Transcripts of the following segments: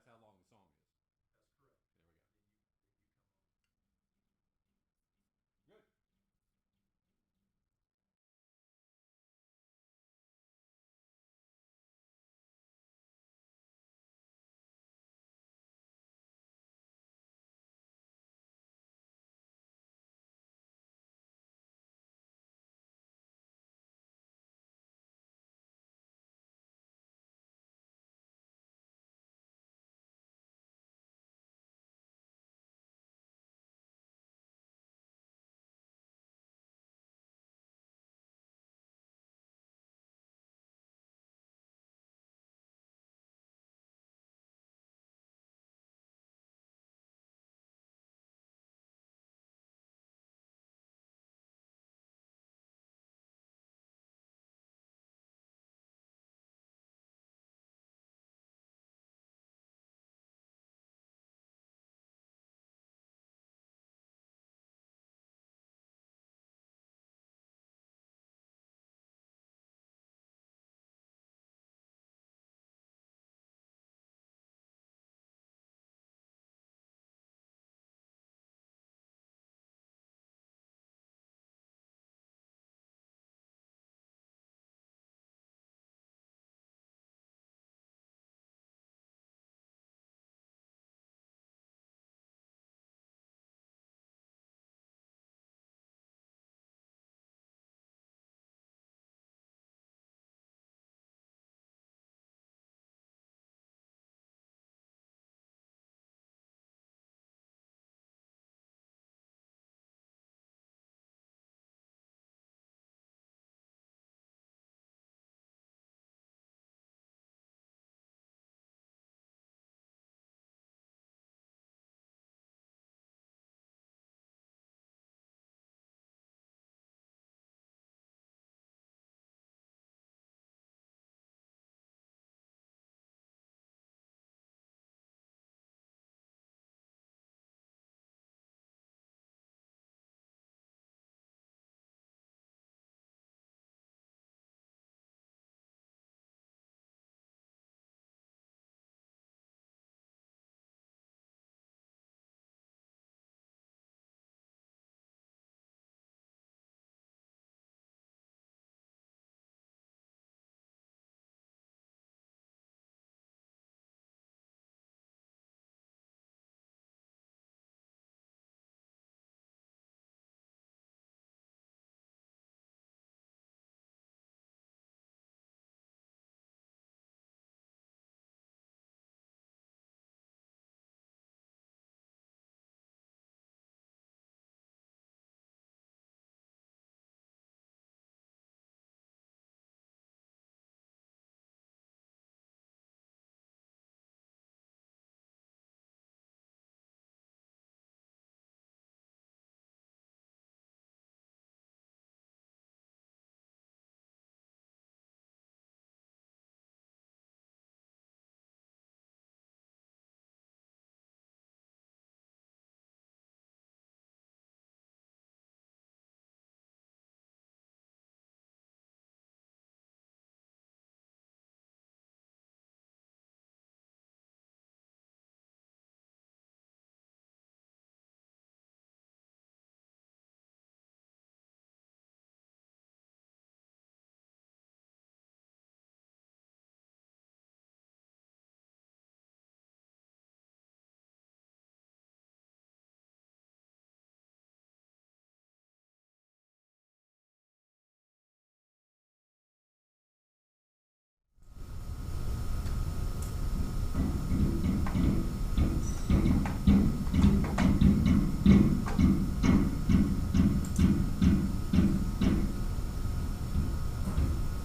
that's how long the song is. That's correct. There we go. Good.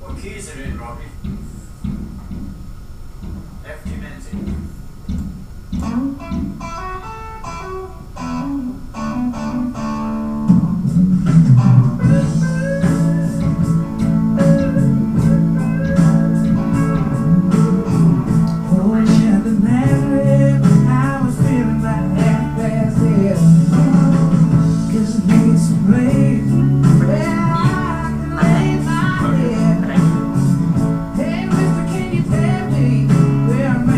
What keys are in, Robbie? F demented. Hey, mister, can you tell me where I'm at?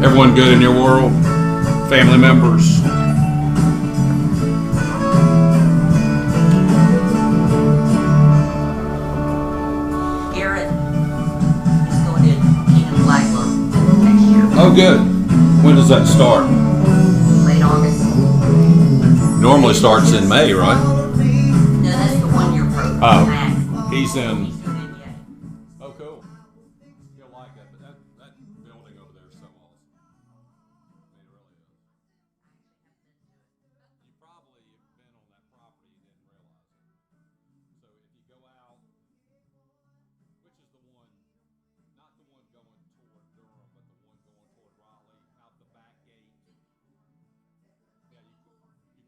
Everyone good in your world? Family members? Garrett is going to Kingdom Flagler next year. Oh, good. When does that start? Late August. Normally starts in May, right? No, that's the 1 year program. Oh. Max. He's in. He's doing it yet. Oh, cool. He'll like that, but that building over there is so awesome. I mean, it really is. You probably have been on that property and didn't realize it. So if you go out, which is the one, not the one going toward Durham, but the one going toward Raleigh, out the back gate. Yeah, you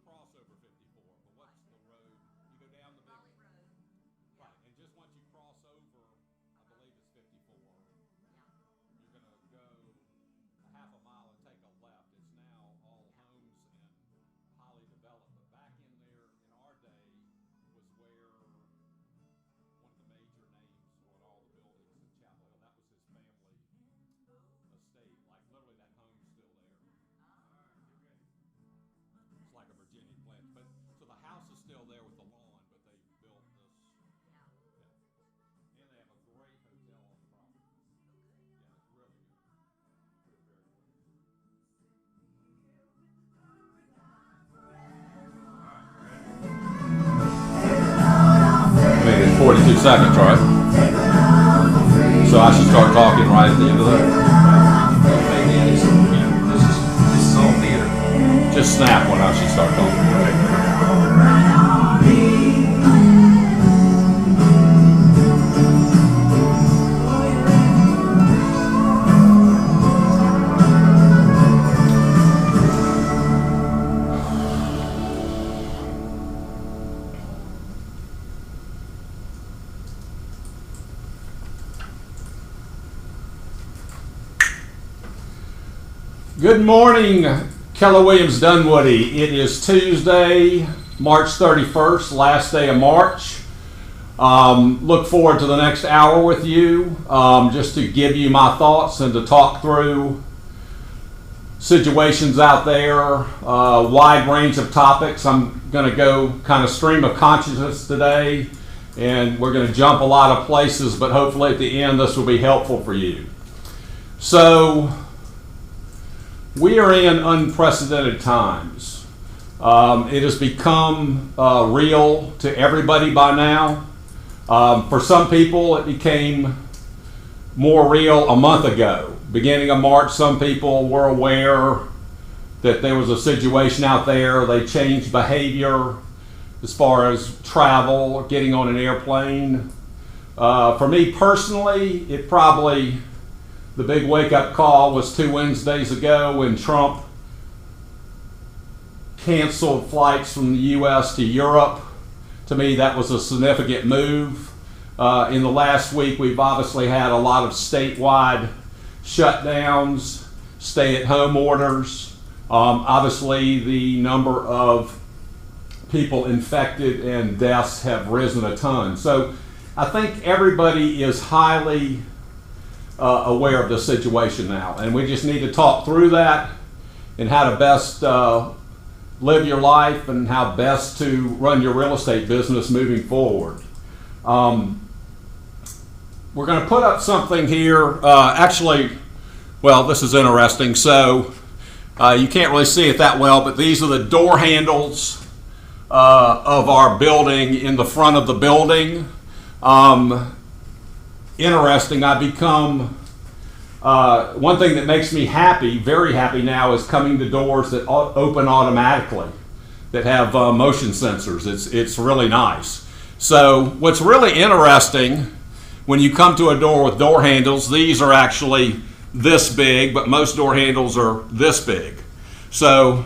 cross over 54, but what's the road? You go down the big. Right, and just once you cross over, I believe it's 54, you're going to go a half a mile and take a left. It's now all homes and highly developed. But back in there, in our day, was where one of the major names on all the buildings in Chapel Hill, that was his family estate. Like literally that home's still there. It's like a Virginia plant. But so the house is still there with the lawn, but they built this. Yeah. And they have a great hotel on the property. Yeah, it's really good. Very, very good. I mean, it's 42 seconds, right? So I should start talking right at the end of that. This is all theater. Just snap when I should start talking. Good morning, Keller Williams Dunwoody. It is Tuesday, March 31st, last day of March. Look forward to the next hour with you, just to give you my thoughts and to talk through situations out there, wide range of topics. I'm going to go kind of stream of consciousness today, and we're going to jump a lot of places, but hopefully at the end this will be helpful for you. So, we are in unprecedented times. It has become real to everybody by now. For some people, it became more real a month ago. Beginning of March, some people were aware that there was a situation out there. They changed behavior as far as travel, getting on an airplane. For me personally, the big wake-up call was 2 Wednesdays ago when Trump canceled flights from the U.S. to Europe. To me, that was a significant move. In the last week, we've obviously had a lot of statewide shutdowns, stay-at-home orders. Obviously, the number of people infected and deaths have risen a ton. So I think everybody is highly aware of the situation now, and we just need to talk through that and how to best live your life and how best to run your real estate business moving forward. We're going to put up something here. This is interesting. So you can't really see it that well, but these are the door handles of our building in the front of the building. Interesting. I've become one thing that makes me happy, very happy now, is coming to doors that open automatically, that have motion sensors. It's really nice. So what's really interesting, when you come to a door with door handles, these are actually this big, but most door handles are this big. So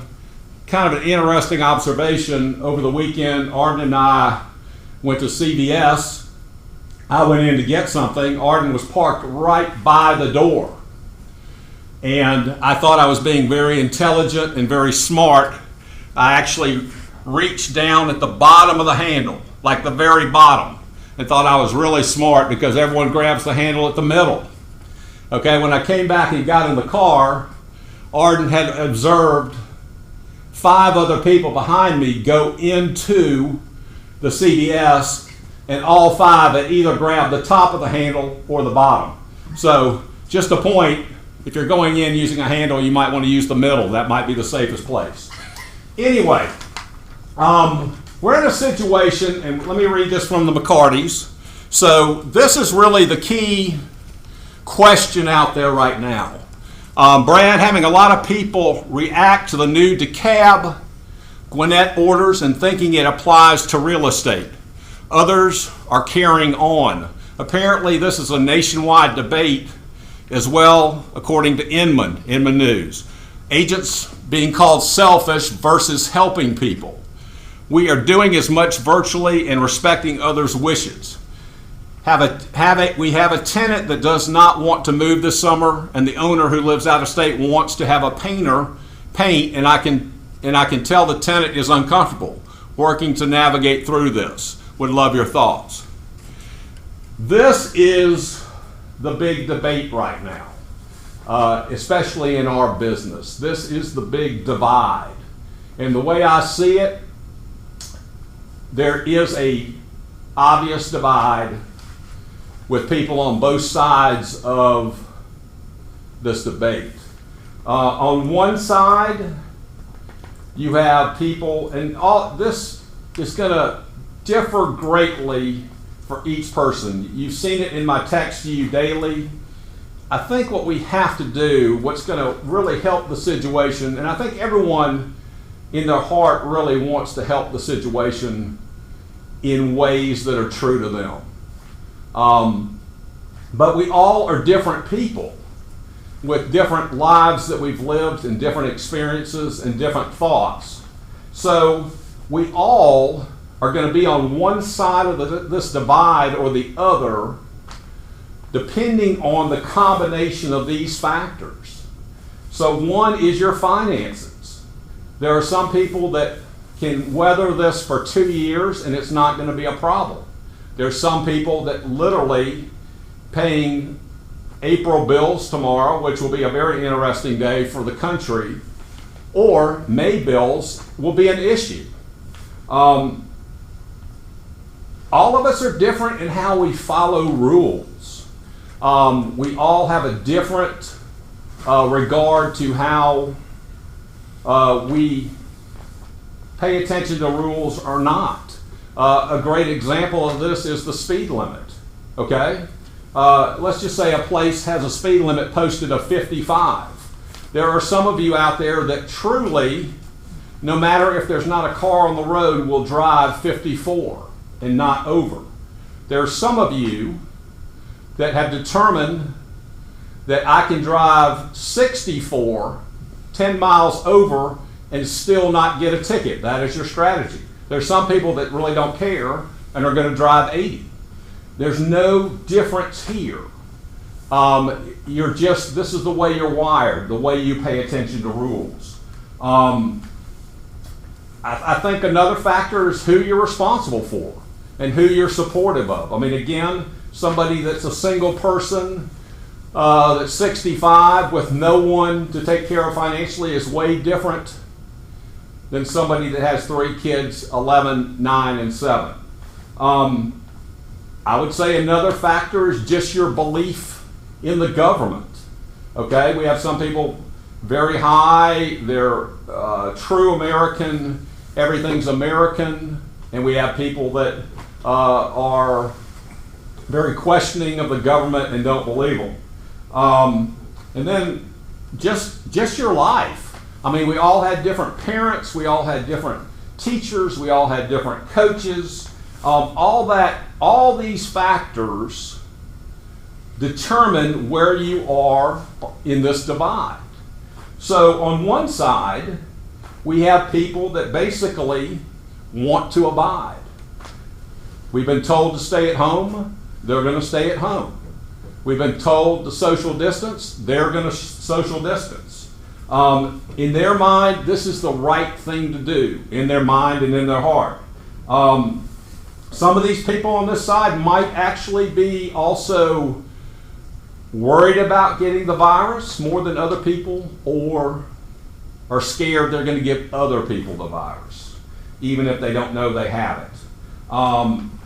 kind of an interesting observation. Over the weekend, Arden and I went to CVS. I went in to get something. Arden was parked right by the door. And I thought I was being very intelligent and very smart. I actually reached down at the bottom of the handle, like the very bottom, and thought I was really smart because everyone grabs the handle at the middle. Okay, when I came back and got in the car, Arden had observed 5 other people behind me go into the CBS, and all 5 had either grabbed the top of the handle or the bottom. So just a point, if you're going in using a handle, you might want to use the middle. That might be the safest place. Anyway, we're in a situation, and let me read this from the McCartys. So this is really the key question out there right now. Brad, having a lot of people react to the new DeKalb Gwinnett orders and thinking it applies to real estate. Others are carrying on. Apparently, this is a nationwide debate as well, according to Inman News. Agents being called selfish versus helping people. We are doing as much virtually and respecting others' wishes. We have a tenant that does not want to move this summer, and the owner who lives out of state wants to have a painter paint, and I can tell the tenant is uncomfortable working to navigate through this. Would love your thoughts. This is the big debate right now, especially in our business. This is the big divide. And the way I see it, there is a obvious divide with people on both sides of this debate. On one side, you have people, and all this is going to differ greatly for each person. You've seen it in my text to you daily. I think what we have to do, what's going to really help the situation, and I think everyone in their heart really wants to help the situation in ways that are true to them. But we all are different people with different lives that we've lived and different experiences and different thoughts. So we all are going to be on one side of this divide or the other, depending on the combination of these factors. So one is your finances. There are some people that can weather this for 2 years and it's not going to be a problem. There's some people that literally paying April bills tomorrow, which will be a very interesting day for the country, or May bills will be an issue. All of us are different in how we follow rules. We all have a different regard to how we pay attention to rules or not. A great example of this is the speed limit, okay? Let's just say a place has a speed limit posted of 55. There are some of you out there that truly, no matter if there's not a car on the road, will drive 54 and not over. There are some of you that have determined that I can drive 64, 10 miles over, and still not get a ticket. That is your strategy. There's some people that really don't care and are going to drive 80. There's no difference here. This is the way you're wired, the way you pay attention to rules. I think another factor is who you're responsible for and who you're supportive of. I mean, again, somebody that's a single person that's 65 with no one to take care of financially is way different than somebody that has 3 kids, 11, 9, and 7. I would say another factor is just your belief in the government. Okay, we have some people very high, they're true American, everything's American, and we have people that are very questioning of the government and don't believe them. And then just your life. I mean, we all had different parents, we all had different teachers, we all had different coaches. All these factors determine where you are in this divide. So on one side, we have people that basically want to abide. We've been told to stay at home, they're going to stay at home. We've been told to social distance, they're going to social distance. In their mind, this is the right thing to do, in their mind and in their heart. Some of these people on this side might actually be also worried about getting the virus more than other people, or are scared they're going to give other people the virus, even if they don't know they have it.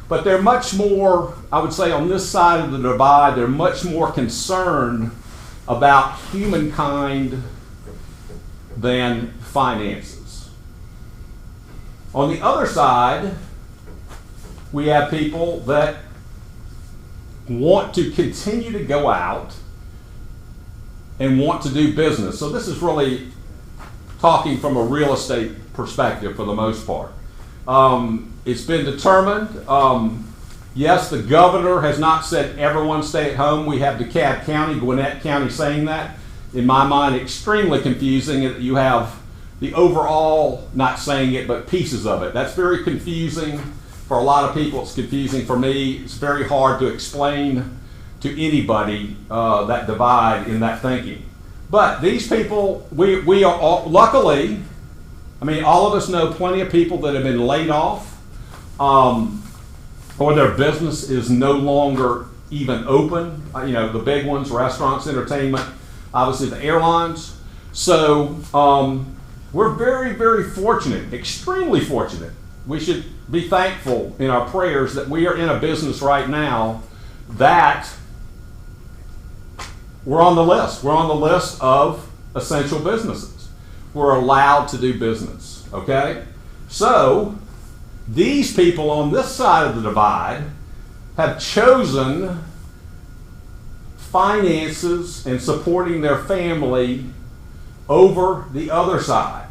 But they're much more, I would say, on this side of the divide, they're much more concerned about humankind than finances. On the other side, we have people that want to continue to go out and want to do business. So this is really talking from a real estate perspective for the most part. It's been determined, yes, the governor has not said everyone stay at home. We have DeKalb County, Gwinnett County saying that. In my mind, extremely confusing. You have the overall not saying it, but pieces of it. That's very confusing for a lot of people. It's confusing for me. It's very hard to explain to anybody that divide in that thinking. But these people, we are all, luckily, I mean, all of us know plenty of people that have been laid off, or their business is no longer even open. You know, the big ones, restaurants, entertainment, obviously the airlines. So we're very, very fortunate, extremely fortunate. We should be thankful in our prayers that we are in a business right now that we're on the list. We're on the list of essential businesses. We're allowed to do business, okay? So these people on this side of the divide have chosen finances and supporting their family over the other side.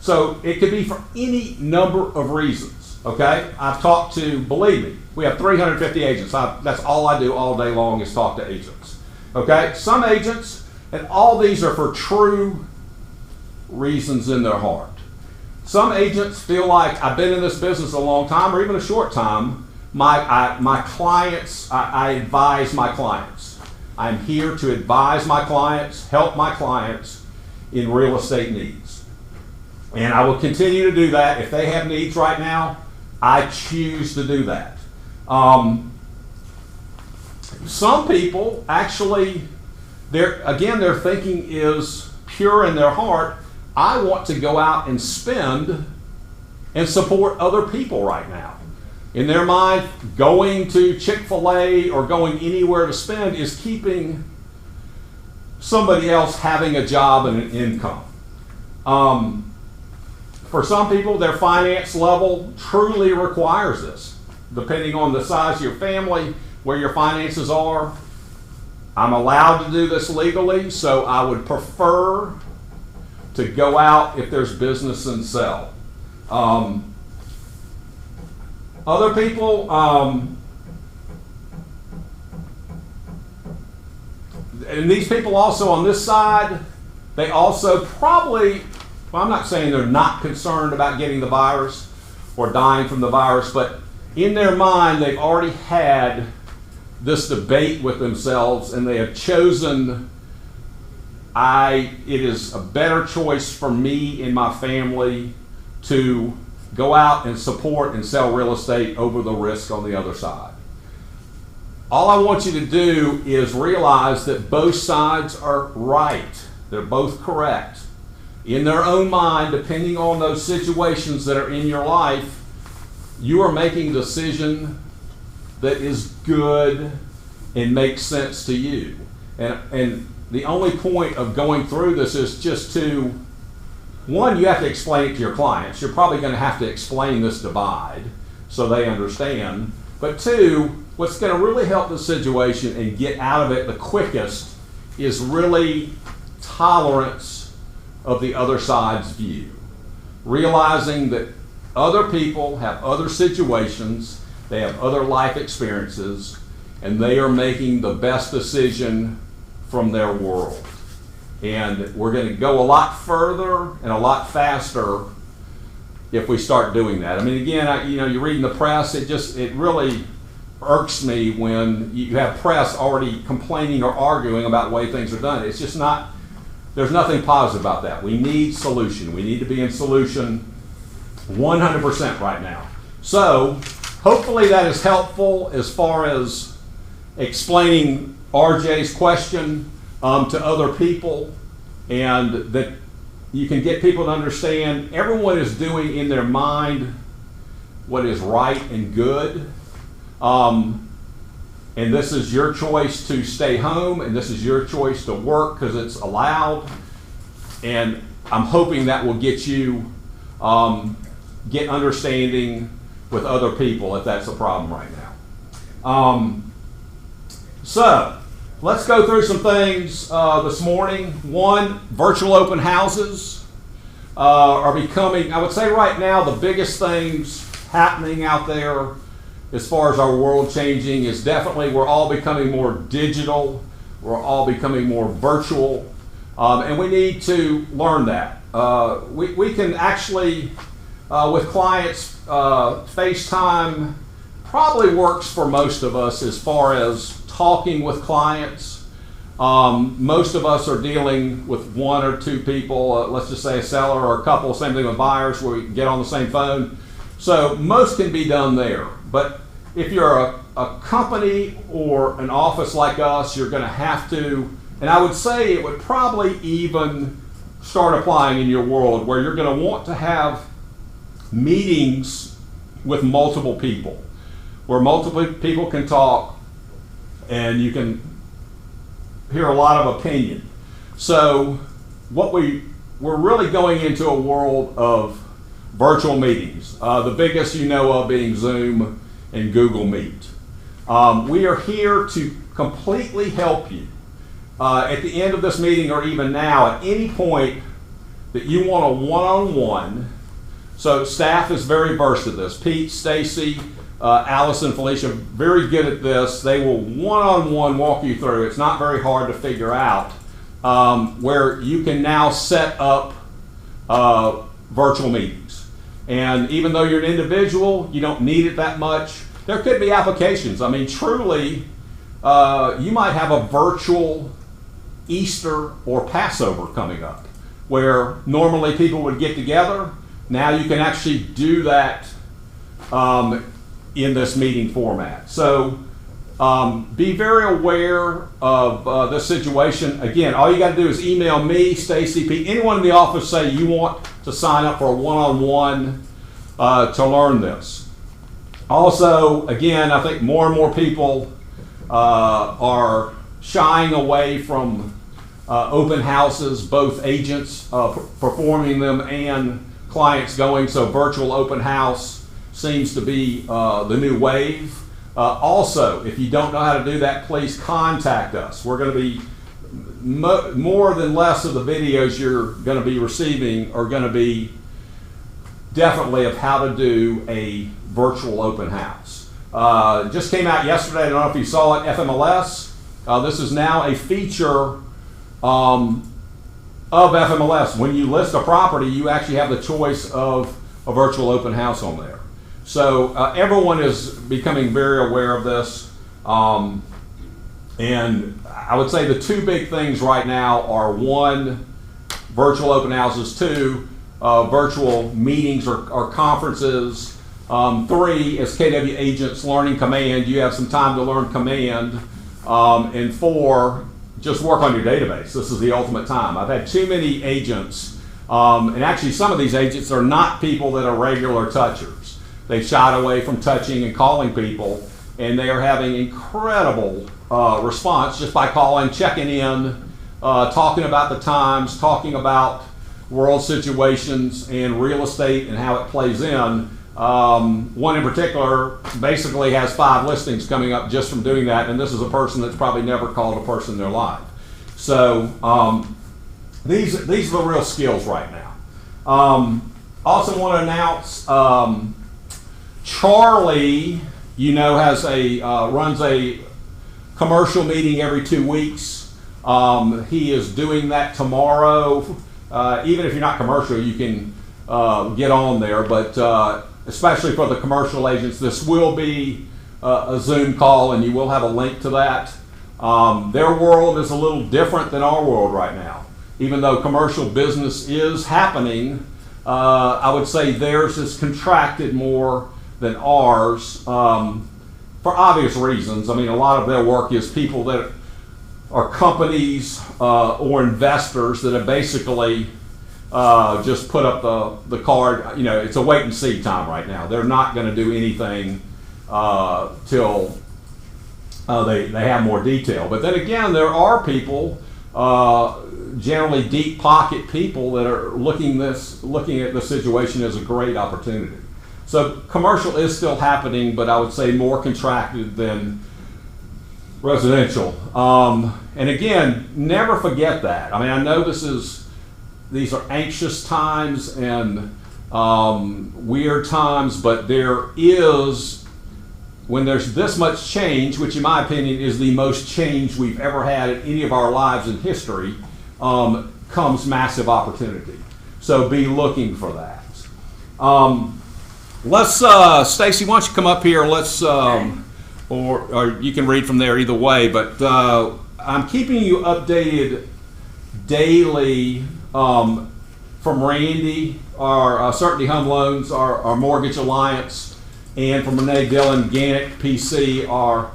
So it could be for any number of reasons, okay? I've talked to, believe me, we have 350 agents. That's all I do all day long is talk to agents, okay? Some agents, and all these are for true reasons in their heart. Some agents feel like, I've been in this business a long time or even a short time, my clients, I advise my clients. I'm here to advise my clients, help my clients in real estate needs. And I will continue to do that. If they have needs right now, I choose to do that. Some people actually, their thinking is pure in their heart. I want to go out and spend and support other people right now. In their mind, going to Chick-fil-A or going anywhere to spend is keeping somebody else having a job and an income. For some people, their finance level truly requires this. Depending on the size of your family, where your finances are, I'm allowed to do this legally, so I would prefer to go out if there's business and sell. Other people, and these people also on this side, they also probably, well, I'm not saying they're not concerned about getting the virus or dying from the virus, but in their mind, they've already had this debate with themselves and they have chosen, it is a better choice for me and my family to go out and support and sell real estate over the risk on the other side. All I want you to do is realize that both sides are right. They're both correct. In their own mind, depending on those situations that are in your life, you are making a decision that is good and makes sense to you. And the only point of going through this is just to, one, you have to explain it to your clients. You're probably going to have to explain this divide so they understand. But two, what's going to really help the situation and get out of it the quickest is really tolerance of the other side's view. Realizing that other people have other situations, they have other life experiences, and they are making the best decision from their world. And we're going to go a lot further and a lot faster if we start doing that. I mean, again, you're reading the press, it really irks me when you have press already complaining or arguing about the way things are done. It's just not, there's nothing positive about that. We need solution. We need to be in solution 100% right now. So hopefully that is helpful as far as explaining RJ's question to other people, and that you can get people to understand everyone is doing in their mind what is right and good. And this is your choice to stay home, and this is your choice to work because it's allowed. And I'm hoping that will get you get understanding with other people if that's a problem right now. So let's go through some things this morning. One, virtual open houses are becoming, I would say right now, the biggest things happening out there as far as our world changing is definitely we're all becoming more digital, we're all becoming more virtual, and we need to learn that. We can actually, with clients, FaceTime probably works for most of us as far as talking with clients. Most of us are dealing with one or two people, let's just say a seller or a couple, same thing with buyers where we get on the same phone. So most can be done there. But if you're a company or an office like us, you're going to have to, and I would say it would probably even start applying in your world where you're going to want to have meetings with multiple people, where multiple people can talk and you can hear a lot of opinion. So what we're really going into a world of virtual meetings, the biggest you know of being Zoom and Google Meet. We are here to completely help you at the end of this meeting or even now at any point that you want a one-on-one. So staff is very versed at this. Pete, Stacy, Allison, Felicia, very good at this. They will one-on-one walk you through. It's not very hard to figure out where you can now set up virtual meetings. And even though you're an individual, you don't need it that much. There could be applications. I mean, truly, you might have a virtual Easter or Passover coming up, where normally people would get together. Now you can actually do that in this meeting format. So be very aware of this situation. Again, all you got to do is email me, Stacy, Pete, anyone in the office, say you want to sign up for a one-on-one to learn this. Also, again, I think more and more people are shying away from open houses, both agents performing them and clients going, so virtual open house seems to be the new wave. Also, if you don't know how to do that, please contact us. We're going to be more than less of the videos you're going to be receiving are going to be definitely of how to do a virtual open house. Just came out yesterday, I don't know if you saw it, FMLS. This is now a feature of FMLS. When you list a property, you actually have the choice of a virtual open house on there. So everyone is becoming very aware of this. And I would say the two big things right now are one, virtual open houses, two, virtual meetings or conferences. Three, as KW agents, learning command. You have some time to learn command. And four, just work on your database. This is the ultimate time. I've had too many agents, and actually some of these agents are not people that are regular touchers. They've shied away from touching and calling people, and they are having incredible response just by calling, checking in, talking about the times, talking about world situations and real estate and how it plays in. One in particular basically has 5 listings coming up just from doing that, and this is a person that's probably never called a person in their life. So these are the real skills right now. Also want to announce Charlie, you know, has runs a commercial meeting every 2 weeks. He is doing that tomorrow. Even if you're not commercial, you can get on there, but especially for the commercial agents, this will be a Zoom call, and you will have a link to that. Their world is a little different than our world right now. Even though commercial business is happening, I would say theirs is contracted more than ours for obvious reasons. I mean, a lot of their work is people that are companies or investors that have basically just put up the card. You know, it's a wait and see time right now. They're not going to do anything till they have more detail. But then again, there are people, generally deep pocket people, that are looking at the situation as a great opportunity. So commercial is still happening, but I would say more contracted than residential. And again, never forget that. I mean, I know these are anxious times and weird times, but there is, when there's this much change, which in my opinion is the most change we've ever had in any of our lives in history, comes massive opportunity. So be looking for that. Let's, Stacy, why don't you come up here? Let's, or you can read from there either way, but I'm keeping you updated daily from Randy, our Certainty Home Loans, our Mortgage Alliance, and from Renee Dillon, Gannett PC, our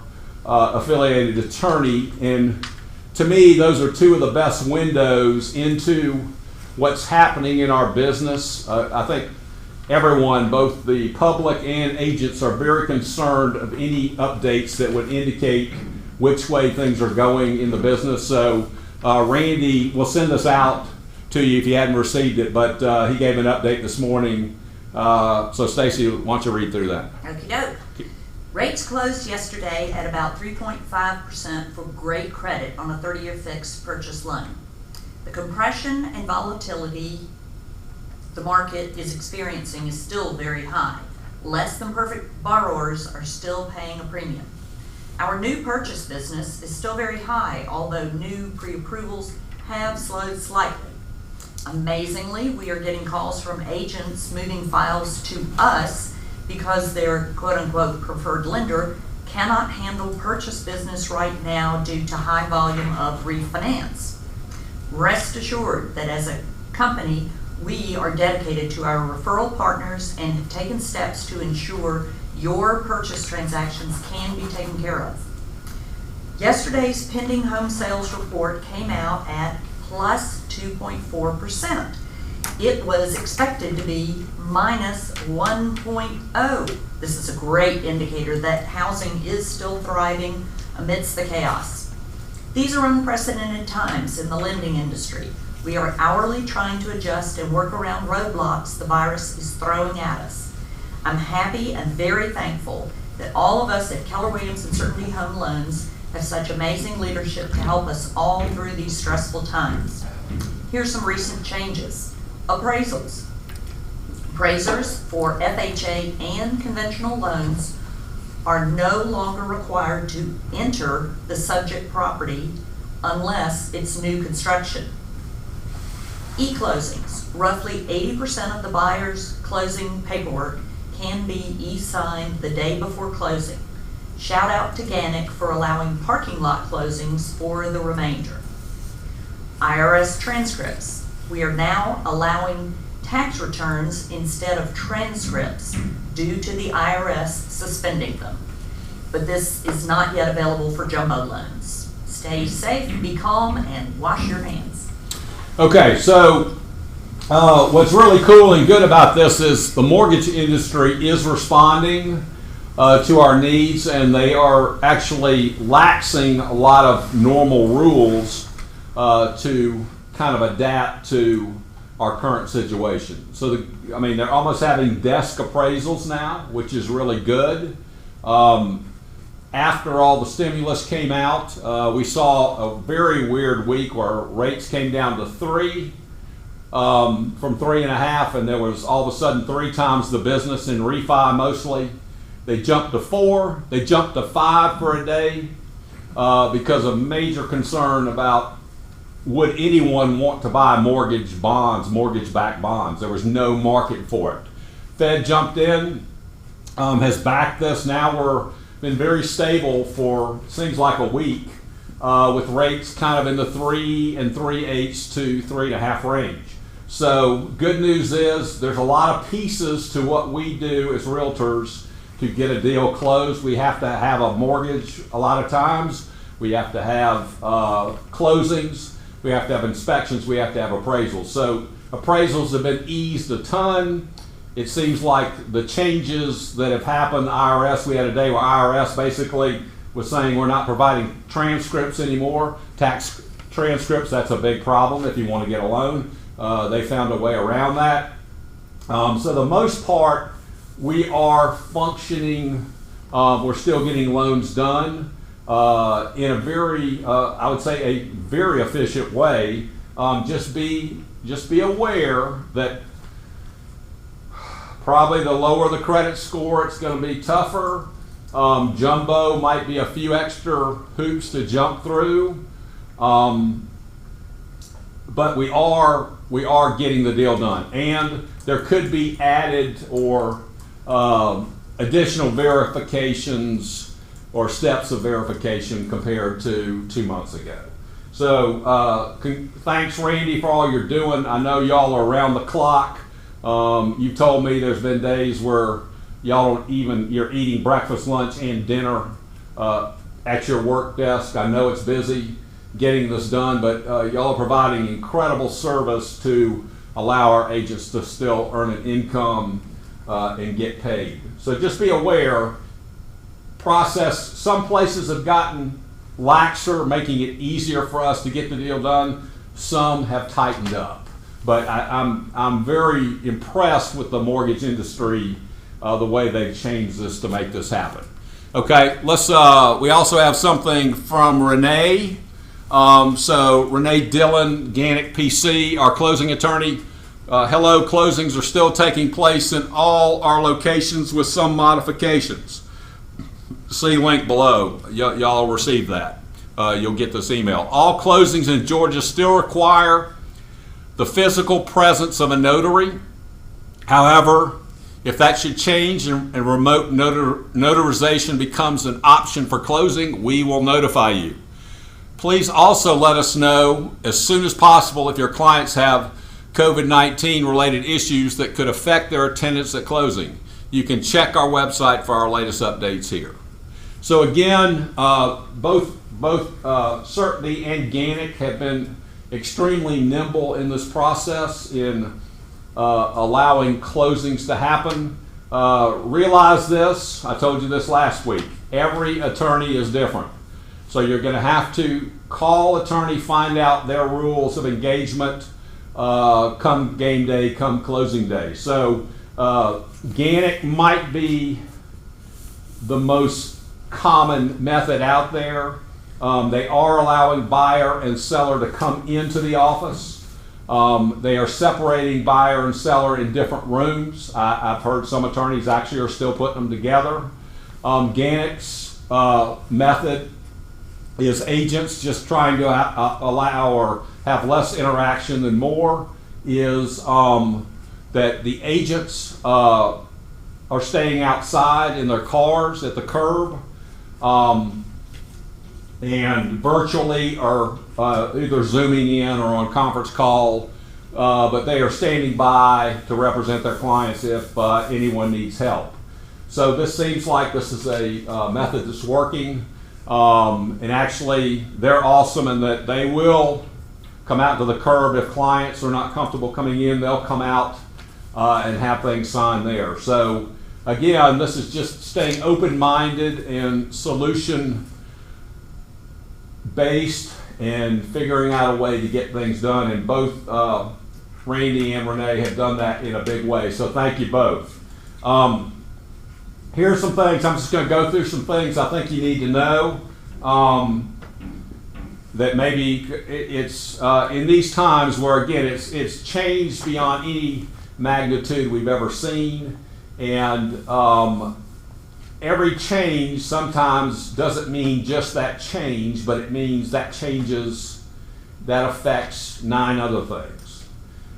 affiliated attorney. And to me, those are two of the best windows into what's happening in our business. I think everyone, both the public and agents, are very concerned of any updates that would indicate which way things are going in the business. So Randy will send this out to you if you hadn't received it, but he gave an update this morning. So Stacy, why don't you read through that? Okie doke. Rates closed yesterday at about 3.5% for great credit on a 30-year fixed purchase loan. The compression and volatility the market is experiencing is still very high. Less than perfect borrowers are still paying a premium. Our new purchase business is still very high, although new pre-approvals have slowed slightly. Amazingly, we are getting calls from agents moving files to us because their quote-unquote preferred lender cannot handle purchase business right now due to high volume of refinance. Rest assured that as a company, we are dedicated to our referral partners and have taken steps to ensure your purchase transactions can be taken care of. Yesterday's pending home sales report came out at plus 2.4%. It was expected to be minus 1.0. This is a great indicator that housing is still thriving amidst the chaos. These are unprecedented times in the lending industry. We are hourly trying to adjust and work around roadblocks the virus is throwing at us. I'm happy and very thankful that all of us at Keller Williams and Certainty Home Loans have such amazing leadership to help us all through these stressful times. Here's some recent changes. Appraisals. Appraisers for FHA and conventional loans are no longer required to enter the subject property unless it's new construction. E-closings. Roughly 80% of the buyer's closing paperwork can be e-signed the day before closing. Shout out to Gannett for allowing parking lot closings for the remainder. IRS transcripts. We are now allowing tax returns instead of transcripts due to the IRS suspending them. But this is not yet available for jumbo loans. Stay safe, be calm, and wash your hands. Okay, so what's really cool and good about this is the mortgage industry is responding to our needs, and they are actually laxing a lot of normal rules to kind of adapt to our current situation. So, they're almost having desk appraisals now, which is really good. After all the stimulus came out, we saw a very weird week where rates came down to 3 from 3.5, and there was all of a sudden 3 times the business in refi mostly. They jumped to 4, they jumped to 5 for a day because of major concern about would anyone want to buy mortgage bonds, mortgage-backed bonds. There was no market for it. Fed jumped in, has backed this. Now we're been very stable for seems like a week with rates kind of in the 3 3/8 to 3.5 range. So good news is there's a lot of pieces to what we do as realtors to get a deal closed. We have to have a mortgage a lot of times. we have to have closings, we have to have inspections, we have to have appraisals. So appraisals have been eased a ton. It seems like the changes that have happened, IRS, we had a day where IRS basically was saying we're not providing transcripts anymore, tax transcripts. That's a big problem if you want to get a loan. They found a way around that. So the most part, we are functioning, we're still getting loans done in a very, I would say a very efficient way. Just be aware that probably the lower the credit score, it's going to be tougher. Jumbo might be a few extra hoops to jump through. But we are getting the deal done. And there could be added or additional verifications or steps of verification compared to 2 months ago. So thanks, Randy, for all you're doing. I know y'all are around the clock. You've told me there's been days where y'all don't even, you're eating breakfast, lunch, and dinner at your work desk. I know it's busy getting this done, but y'all are providing incredible service to allow our agents to still earn an income and get paid. So just be aware, some places have gotten laxer, making it easier for us to get the deal done. Some have tightened up. But I'm very impressed with the mortgage industry, the way they've changed this to make this happen. Okay, we also have something from Renee. So Renee Dillon, Ganick PC, our closing attorney. Hello, closings are still taking place in all our locations with some modifications. See link below. Y'all will receive that. You'll get this email. All closings in Georgia still require the physical presence of a notary. However, if that should change and remote notarization becomes an option for closing, we will notify you. Please also let us know as soon as possible if your clients have COVID-19 related issues that could affect their attendance at closing. You can check our website for our latest updates here. So again, both Certainty and Ganick have been extremely nimble in this process in allowing closings to happen. Realize this, I told you this last week, every attorney is different. So you're going to have to call attorney, find out their rules of engagement come game day, come closing day. So Ganick might be the most common method out there. They are allowing buyer and seller to come into the office. They are separating buyer and seller in different rooms. I've heard some attorneys actually are still putting them together. Ganick's method is agents just trying to allow or have less interaction than more, is that the agents are staying outside in their cars at the curb and virtually are either Zooming in or on conference call, but they are standing by to represent their clients if anyone needs help. So this seems like this is a method that's working. And actually, they're awesome in that they will come out to the curb. If clients are not comfortable coming in, they'll come out and have things signed there. So again, this is just staying open-minded and solution-based and figuring out a way to get things done. And both Randy and Renee have done that in a big way. So thank you both. Here's some things. I'm just going to go through some things I think you need to know that maybe it's in these times where, again, it's changed beyond any magnitude we've ever seen. And every change sometimes doesn't mean just that change, but it means that affects 9 other things.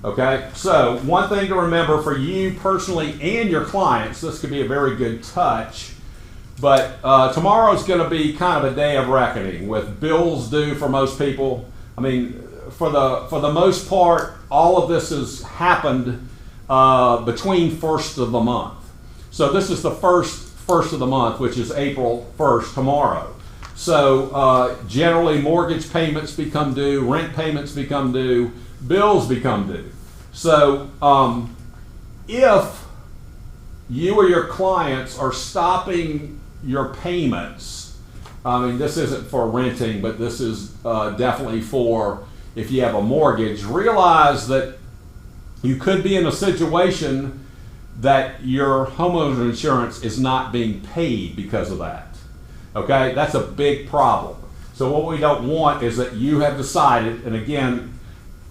Okay, so one thing to remember for you personally and your clients, this could be a very good touch, but tomorrow's going to be kind of a day of reckoning with bills due for most people. I mean, for the most part, all of this has happened between first of the month. So this is the first of the month, which is April 1st tomorrow. So generally mortgage payments become due, rent payments become due, bills become due. So if you or your clients are stopping your payments, I mean, this isn't for renting, but this is definitely for if you have a mortgage, realize that you could be in a situation that your homeowner insurance is not being paid because of that. Okay, that's a big problem. So what we don't want is that you have decided, and again,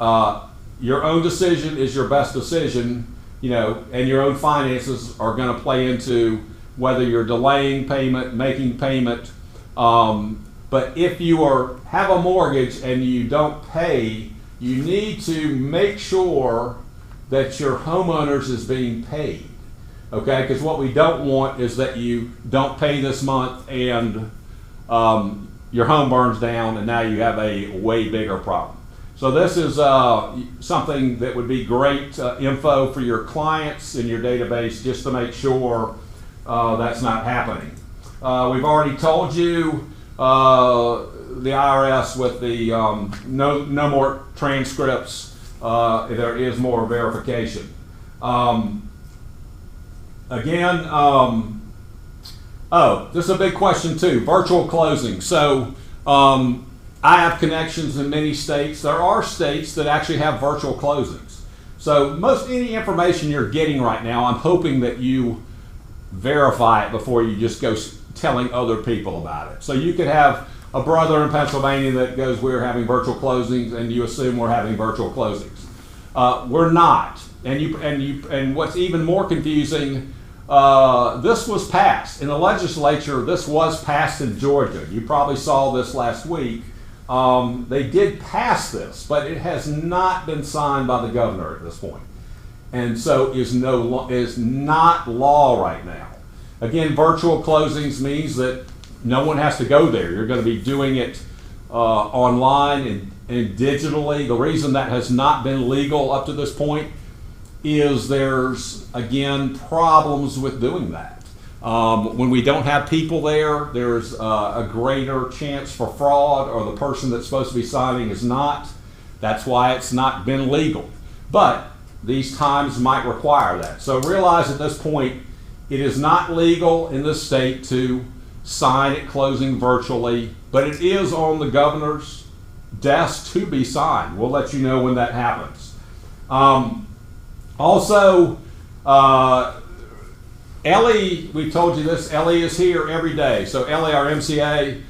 your own decision is your best decision, you know, and your own finances are going to play into whether you're delaying payment, making payment. But if you have a mortgage and you don't pay, you need to make sure that your homeowners is being paid. Okay, because what we don't want is that you don't pay this month and your home burns down and now you have a way bigger problem. So this is something that would be great info for your clients in your database just to make sure that's not happening. We've already told you the IRS with the no more transcripts. There is more verification. Again, this is a big question too, virtual closing. So I have connections in many states. There are states that actually have virtual closings. So most any information you're getting right now, I'm hoping that you verify it before you just go telling other people about it. So you could have a brother in Pennsylvania that goes, we're having virtual closings, and you assume we're having virtual closings. We're not. And what's even more confusing, this was passed in the legislature. This was passed in Georgia. You probably saw this last week. They did pass this, but it has not been signed by the governor at this point, and so is not law right now. Again, virtual closings means that no one has to go there. You're going to be doing it online and digitally. The reason that has not been legal up to this point is there's, again, problems with doing that. When we don't have people there, there's a greater chance for fraud, or the person that's supposed to be signing is not. That's why it's not been legal. But these times might require that. So realize at this point, it is not legal in this state to sign at closing virtually, but it is on the governor's desk to be signed. We'll let you know when that happens. Also, Ellie, we told you this, Ellie is here every day. So Ellie, our MCA,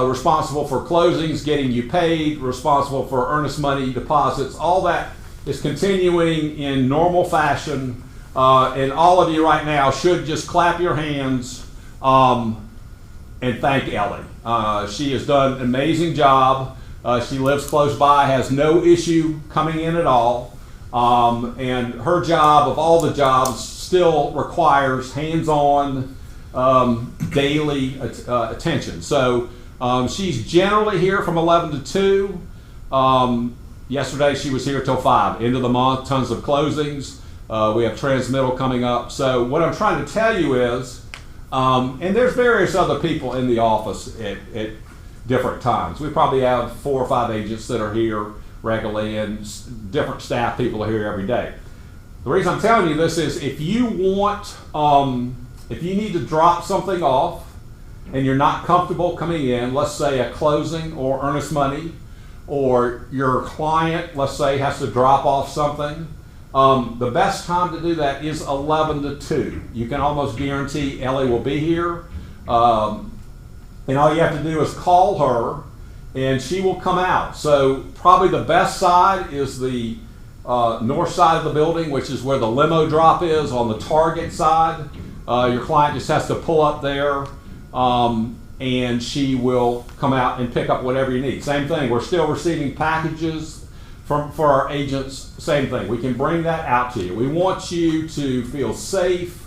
responsible for closings, getting you paid, responsible for earnest money deposits, all that is continuing in normal fashion. And all of you right now should just clap your hands and thank Ellie. She has done an amazing job. She lives close by, has no issue coming in at all. And her job, of all the jobs, still requires hands-on daily attention. So she's generally here from 11 to 2. Yesterday she was here till 5. End of the month, tons of closings. We have transmittal coming up. So what I'm trying to tell you is, and there's various other people in the office at different times. We probably have 4 or 5 agents that are here regularly, and different staff people are here every day. The reason I'm telling you this is if you want, if you need to drop something off and you're not comfortable coming in, let's say a closing or earnest money, or your client, let's say, has to drop off something, the best time to do that is 11 to 2. You can almost guarantee Ellie will be here. And all you have to do is call her and she will come out. So probably the best side is the north side of the building, which is where the limo drop is on the Target side. Your client just has to pull up there and she will come out and pick up whatever you need. Same thing, we're still receiving packages for our agents, same thing. We can bring that out to you. We want you to feel safe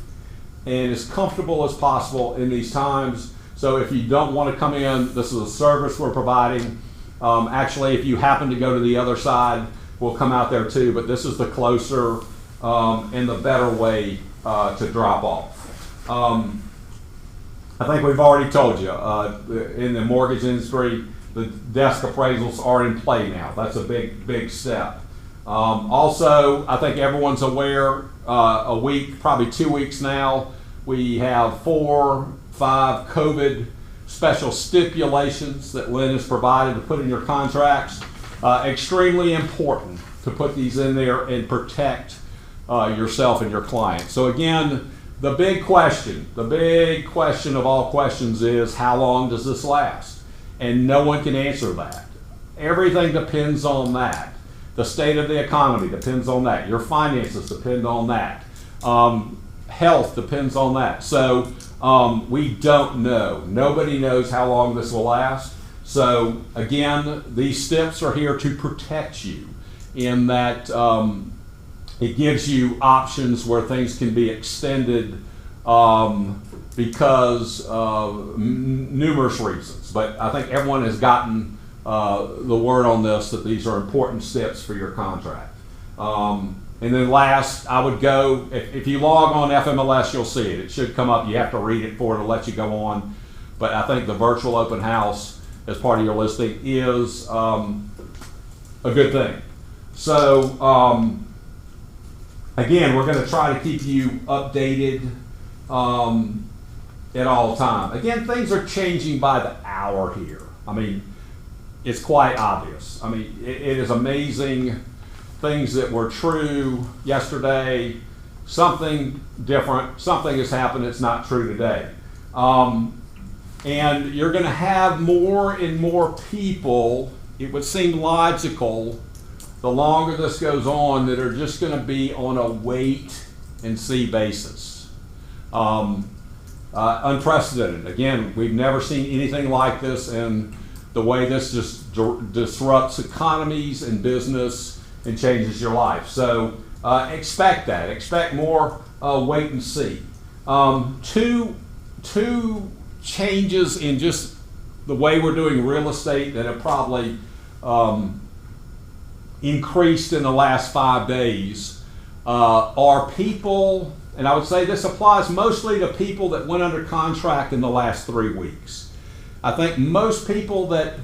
and as comfortable as possible in these times. So if you don't want to come in, this is a service we're providing. Actually, if you happen to go to the other side, we'll come out there too, but this is the closer and the better way to drop off. I think we've already told you, in the mortgage industry, the desk appraisals are in play now. That's a big, big step. Also, I think everyone's aware, a week, probably 2 weeks now, we have 4, 5 COVID special stipulations that Lynn has provided to put in your contracts. Extremely important to put these in there and protect yourself and your client. So again, the big question of all questions is, how long does this last? And no one can answer that. Everything depends on that. The state of the economy depends on that. Your finances depend on that. Health depends on that. So we don't know. Nobody knows how long this will last. So again, these steps are here to protect you in that it gives you options where things can be extended because of numerous reasons. But I think everyone has gotten the word on this, that these are important steps for your contract. And then last, I would go, if you log on FMLS, you'll see it. It should come up. You have to read it for it to let you go on. But I think the virtual open house as part of your listing is a good thing. So again, we're going to try to keep you updated at all time. Again, things are changing by the hour here. I mean, it's quite obvious. I mean, it is amazing. Things that were true yesterday, something different, something has happened that's not true today. And you're going to have more and more people, it would seem logical, the longer this goes on, that are just going to be on a wait and see basis. Unprecedented. Again, we've never seen anything like this, and the way this just disrupts economies and business and changes your life. So expect that. Expect more wait and see. Two changes in just the way we're doing real estate that have probably increased in the last 5 days are people, and I would say this applies mostly to people that went under contract in the last 3 weeks. I think most people that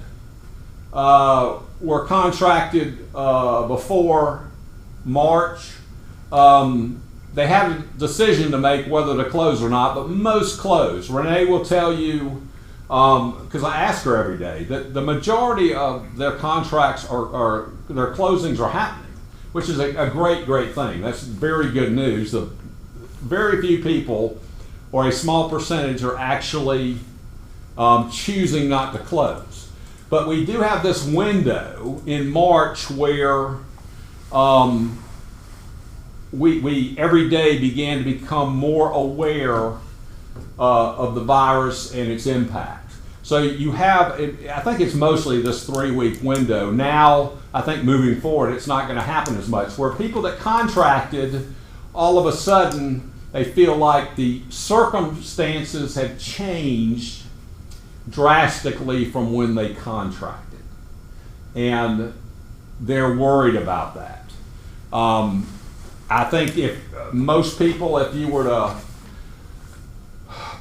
were contracted before March, they had a decision to make whether to close or not, but most close. Renee will tell you, because I ask her every day, that the majority of their contracts their closings are happening, which is a great, great thing. That's very good news. Very few people, or a small percentage, are actually choosing not to close. But we do have this window in March where we every day began to become more aware of the virus and its impact. So you have, I think it's mostly this 3-week window. Now, I think moving forward, it's not going to happen as much, where people that contracted, all of a sudden, they feel like the circumstances have changed drastically from when they contracted. And they're worried about that. I think if most people, if you were to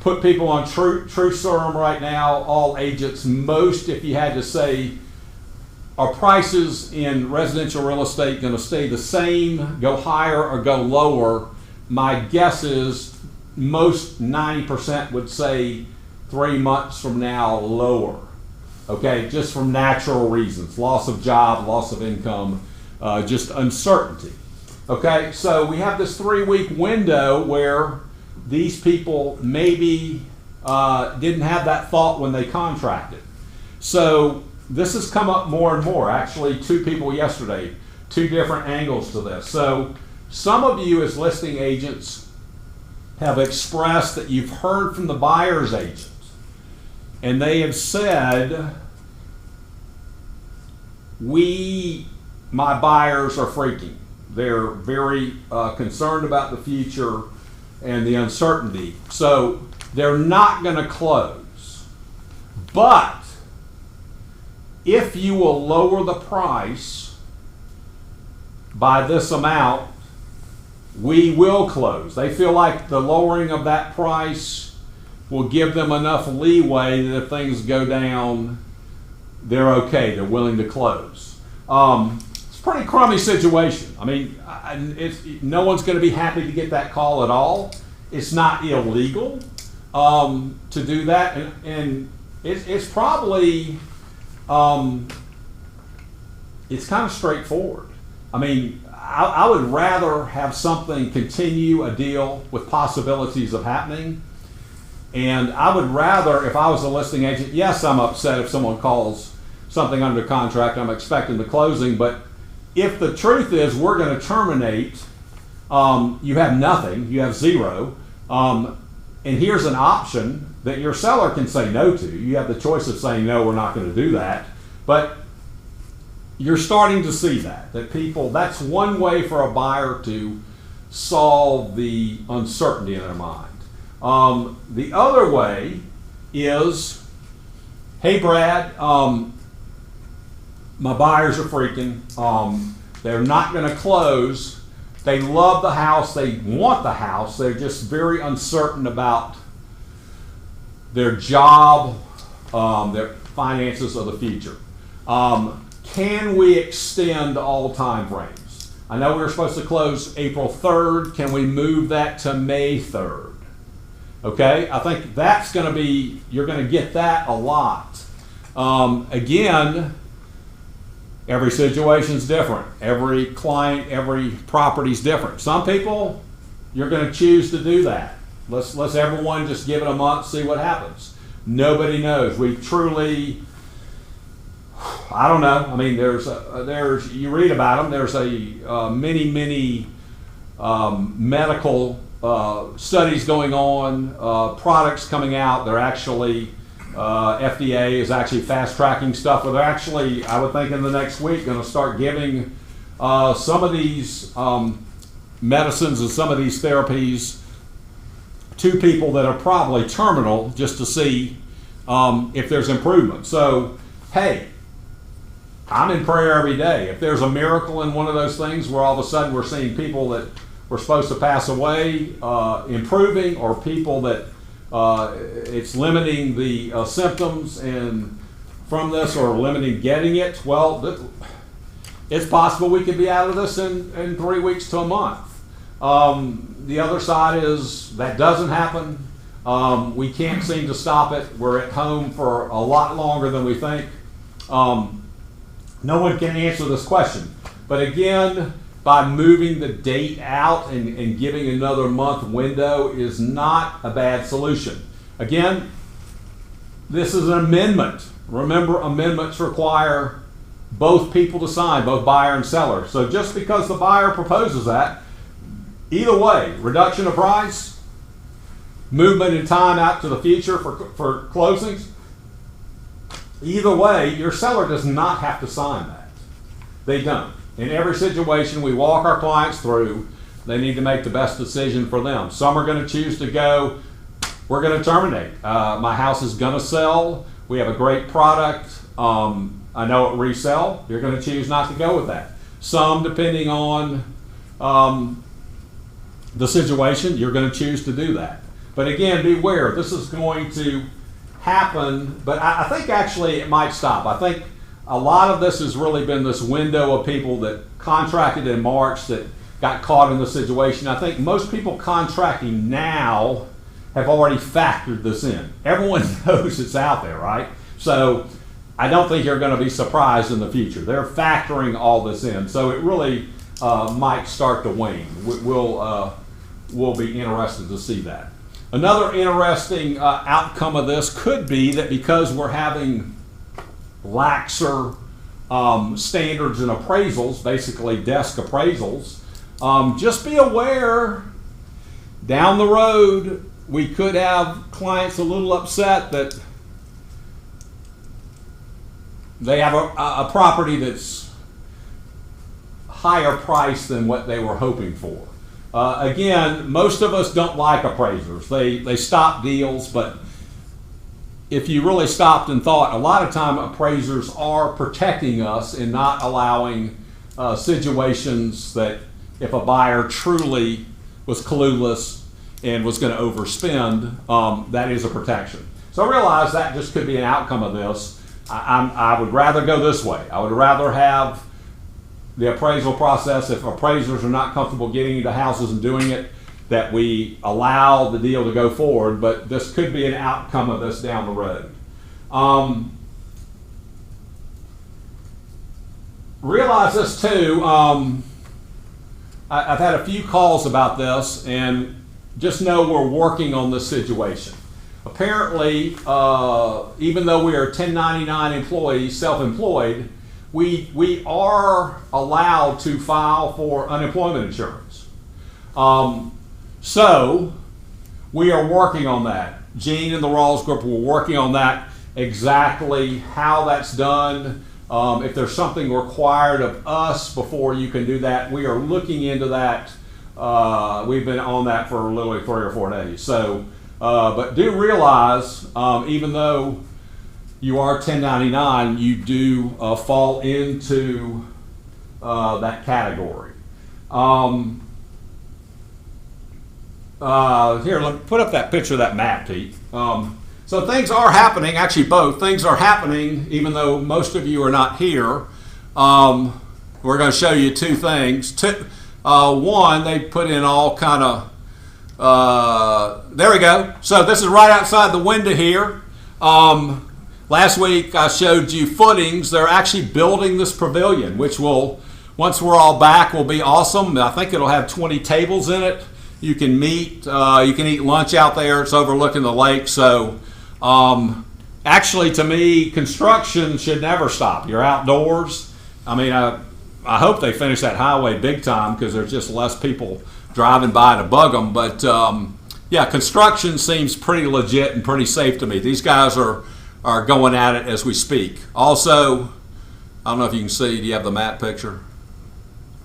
put people on true serum right now, all agents, most, if you had to say, are prices in residential real estate going to stay the same, go higher, or go lower? My guess is most 90% would say 3 months from now lower. Okay, just from natural reasons, loss of job, loss of income, just uncertainty. Okay, so we have this 3-week window where these people maybe didn't have that thought when they contracted. So this has come up more and more. Actually, 2 people yesterday, 2 different angles to this. So some of you as listing agents have expressed that you've heard from the buyer's agent, and they have said, my buyers are freaking. They're very concerned about the future and the uncertainty. So they're not going to close. But if you will lower the price by this amount, we will close. They feel like the lowering of that price will give them enough leeway that if things go down, they're okay, they're willing to close. It's a pretty crummy situation. I mean, no one's going to be happy to get that call at all. It's not illegal to do that, and it's probably, it's kind of straightforward. I mean, I would rather have something continue a deal with possibilities of happening. And I would rather, if I was a listing agent, yes, I'm upset if someone calls something under contract, I'm expecting the closing, but if the truth is we're going to terminate, you have nothing, you have zero, and here's an option that your seller can say no to. You have the choice of saying, no, we're not going to do that. But you're starting to see that people, that's one way for a buyer to solve the uncertainty in their mind. The other way is, hey Brad, my buyers are freaking, they're not going to close, they love the house, they want the house, they're just very uncertain about their job, their finances of the future. Can we extend all time frames? I know we were supposed to close April 3rd. Can we move that to May 3rd? Okay, I think that's going to be, you're going to get that a lot. Again, every situation's different. Every client, every property's different. Some people, you're going to choose to do that. Let's everyone just give it a month, see what happens. Nobody knows. We truly, I don't know. I mean, there's you read about them. There's many medical studies going on, products coming out. They're actually FDA is actually fast tracking stuff. But they're actually, I would think, in the next week, going to start giving some of these medicines and some of these therapies to people that are probably terminal, just to see if there's improvement. So, hey, I'm in prayer every day. If there's a miracle in one of those things where all of a sudden we're seeing people that were supposed to pass away improving, or people that it's limiting the symptoms and from this, or limiting getting it, well, it's possible we could be out of this in 3 weeks to a month. The other side is that doesn't happen. We can't seem to stop it. We're at home for a lot longer than we think. No one can answer this question. But again, by moving the date out and giving another month window is not a bad solution. Again, this is an amendment. Remember, amendments require both people to sign, both buyer and seller. So just because the buyer proposes that, either way, reduction of price, movement in time out to the future for closings, either way, your seller does not have to sign that. They don't. In every situation we walk our clients through, they need to make the best decision for them. Some are going to choose to go, we're going to terminate. My house is going to sell. We have a great product. I know it resell. You're going to choose not to go with that. Some, depending on the situation, you're going to choose to do that. But again, beware. This is going to happen, but I think actually it might stop. I think a lot of this has really been this window of people that contracted in March that got caught in the situation. I think most people contracting now have already factored this in. Everyone knows it's out there, right? So I don't think you're going to be surprised in the future. They're factoring all this in. So it really might start to wane. We'll be interested to see that. Another interesting outcome of this could be that because we're having laxer standards and appraisals, basically desk appraisals, just be aware down the road we could have clients a little upset that they have a property that's higher priced than what they were hoping for. Again, most of us don't like appraisers. They stop deals, but if you really stopped and thought, a lot of time appraisers are protecting us and not allowing situations that if a buyer truly was clueless and was going to overspend, that is a protection. So I realize that just could be an outcome of this. I would rather go this way. I would rather have the appraisal process, if appraisers are not comfortable getting into houses and doing it, that we allow the deal to go forward, but this could be an outcome of this down the road. Realize this too, I've had a few calls about this, and just know we're working on this situation. Apparently, even though we are 1099 employees, self-employed, we are allowed to file for unemployment insurance. So we are working on that. Gene and the Rawls Group, we're working on that, exactly how that's done. If there's something required of us before you can do that, we are looking into that. We've been on that for literally 3 or 4 days. So, but do realize, even though you are 1099, you do fall into that category. Here, let me put up that picture of that map, Pete. So things are happening, actually both. Things are happening, even though most of you are not here. We're going to show you 2 things. One, they put in all kind of, there we go. So this is right outside the window here. Last week I showed you footings. They're actually building this pavilion, which will, once we're all back, will be awesome. I think it'll have 20 tables in it. You can meet, you can eat lunch out there. It's overlooking the lake. So actually, to me, construction should never stop. You're outdoors. I mean, I hope they finish that highway big time, because there's just less people driving by to bug them. But yeah, construction seems pretty legit and pretty safe to me. These guys are going at it as we speak. Also, I don't know if you can see, do you have the mat picture?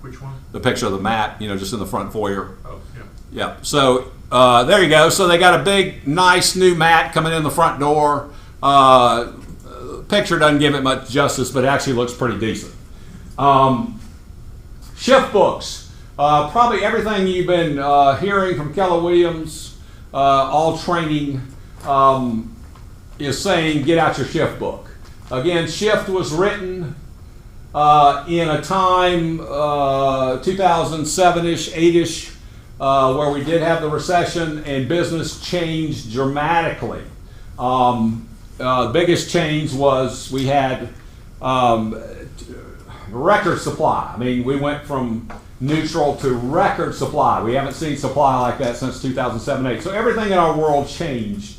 Which one? The picture of the mat, you know, just in the front foyer. Oh, yeah. Yeah, so there you go. So they got a big, nice new mat coming in the front door. Picture doesn't give it much justice, but it actually looks pretty decent. Shift books. Probably everything you've been hearing from Keller Williams, all training, is saying get out your shift book. Again, shift was written in a time, 2007-ish, 8-ish, where we did have the recession and business changed dramatically. The biggest change was we had record supply. I mean, we went from neutral to record supply. We haven't seen supply like that since 2007-8. So everything in our world changed.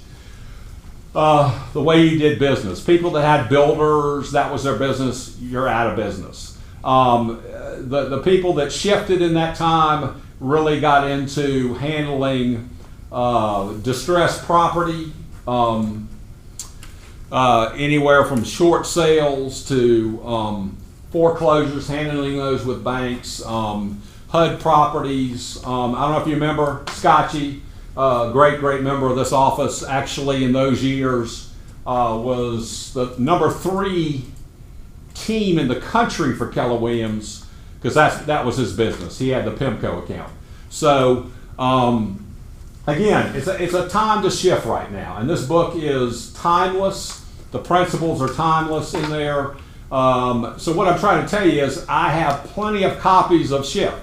The way you did business. People that had builders, that was their business, you're out of business. The people that shifted in that time really got into handling distressed property, anywhere from short sales to foreclosures, handling those with banks, HUD properties. I don't know if you remember Scotchy, great member of this office, actually in those years was the number 3 team in the country for Keller Williams, because that was his business. He had the PIMCO account. So again, it's a time to shift right now, and this book is timeless. The principles are timeless in there. So what I'm trying to tell you is I have plenty of copies of Shift.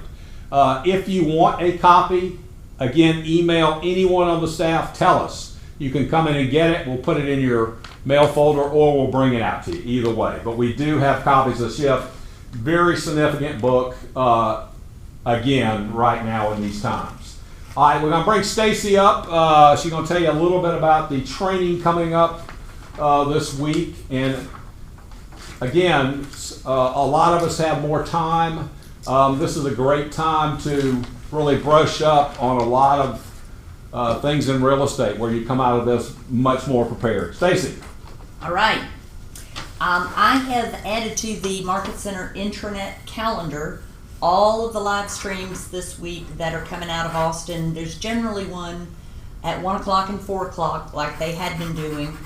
If you want a copy, again, email anyone on the staff, tell us. You can come in and get it. We'll put it in your mail folder, or we'll bring it out to you, either way. But we do have copies of Shift. Very significant book, again, right now in these times. All right, we're going to bring Stacy up. She's going to tell you a little bit about the training coming up this week. And again, a lot of us have more time. This is a great time to really brush up on a lot of things in real estate, where you come out of this much more prepared. Stacy. All right. I have added to the Market Center intranet calendar all of the live streams this week that are coming out of Austin. There's generally one at 1 o'clock and 4 o'clock, like they had been doing.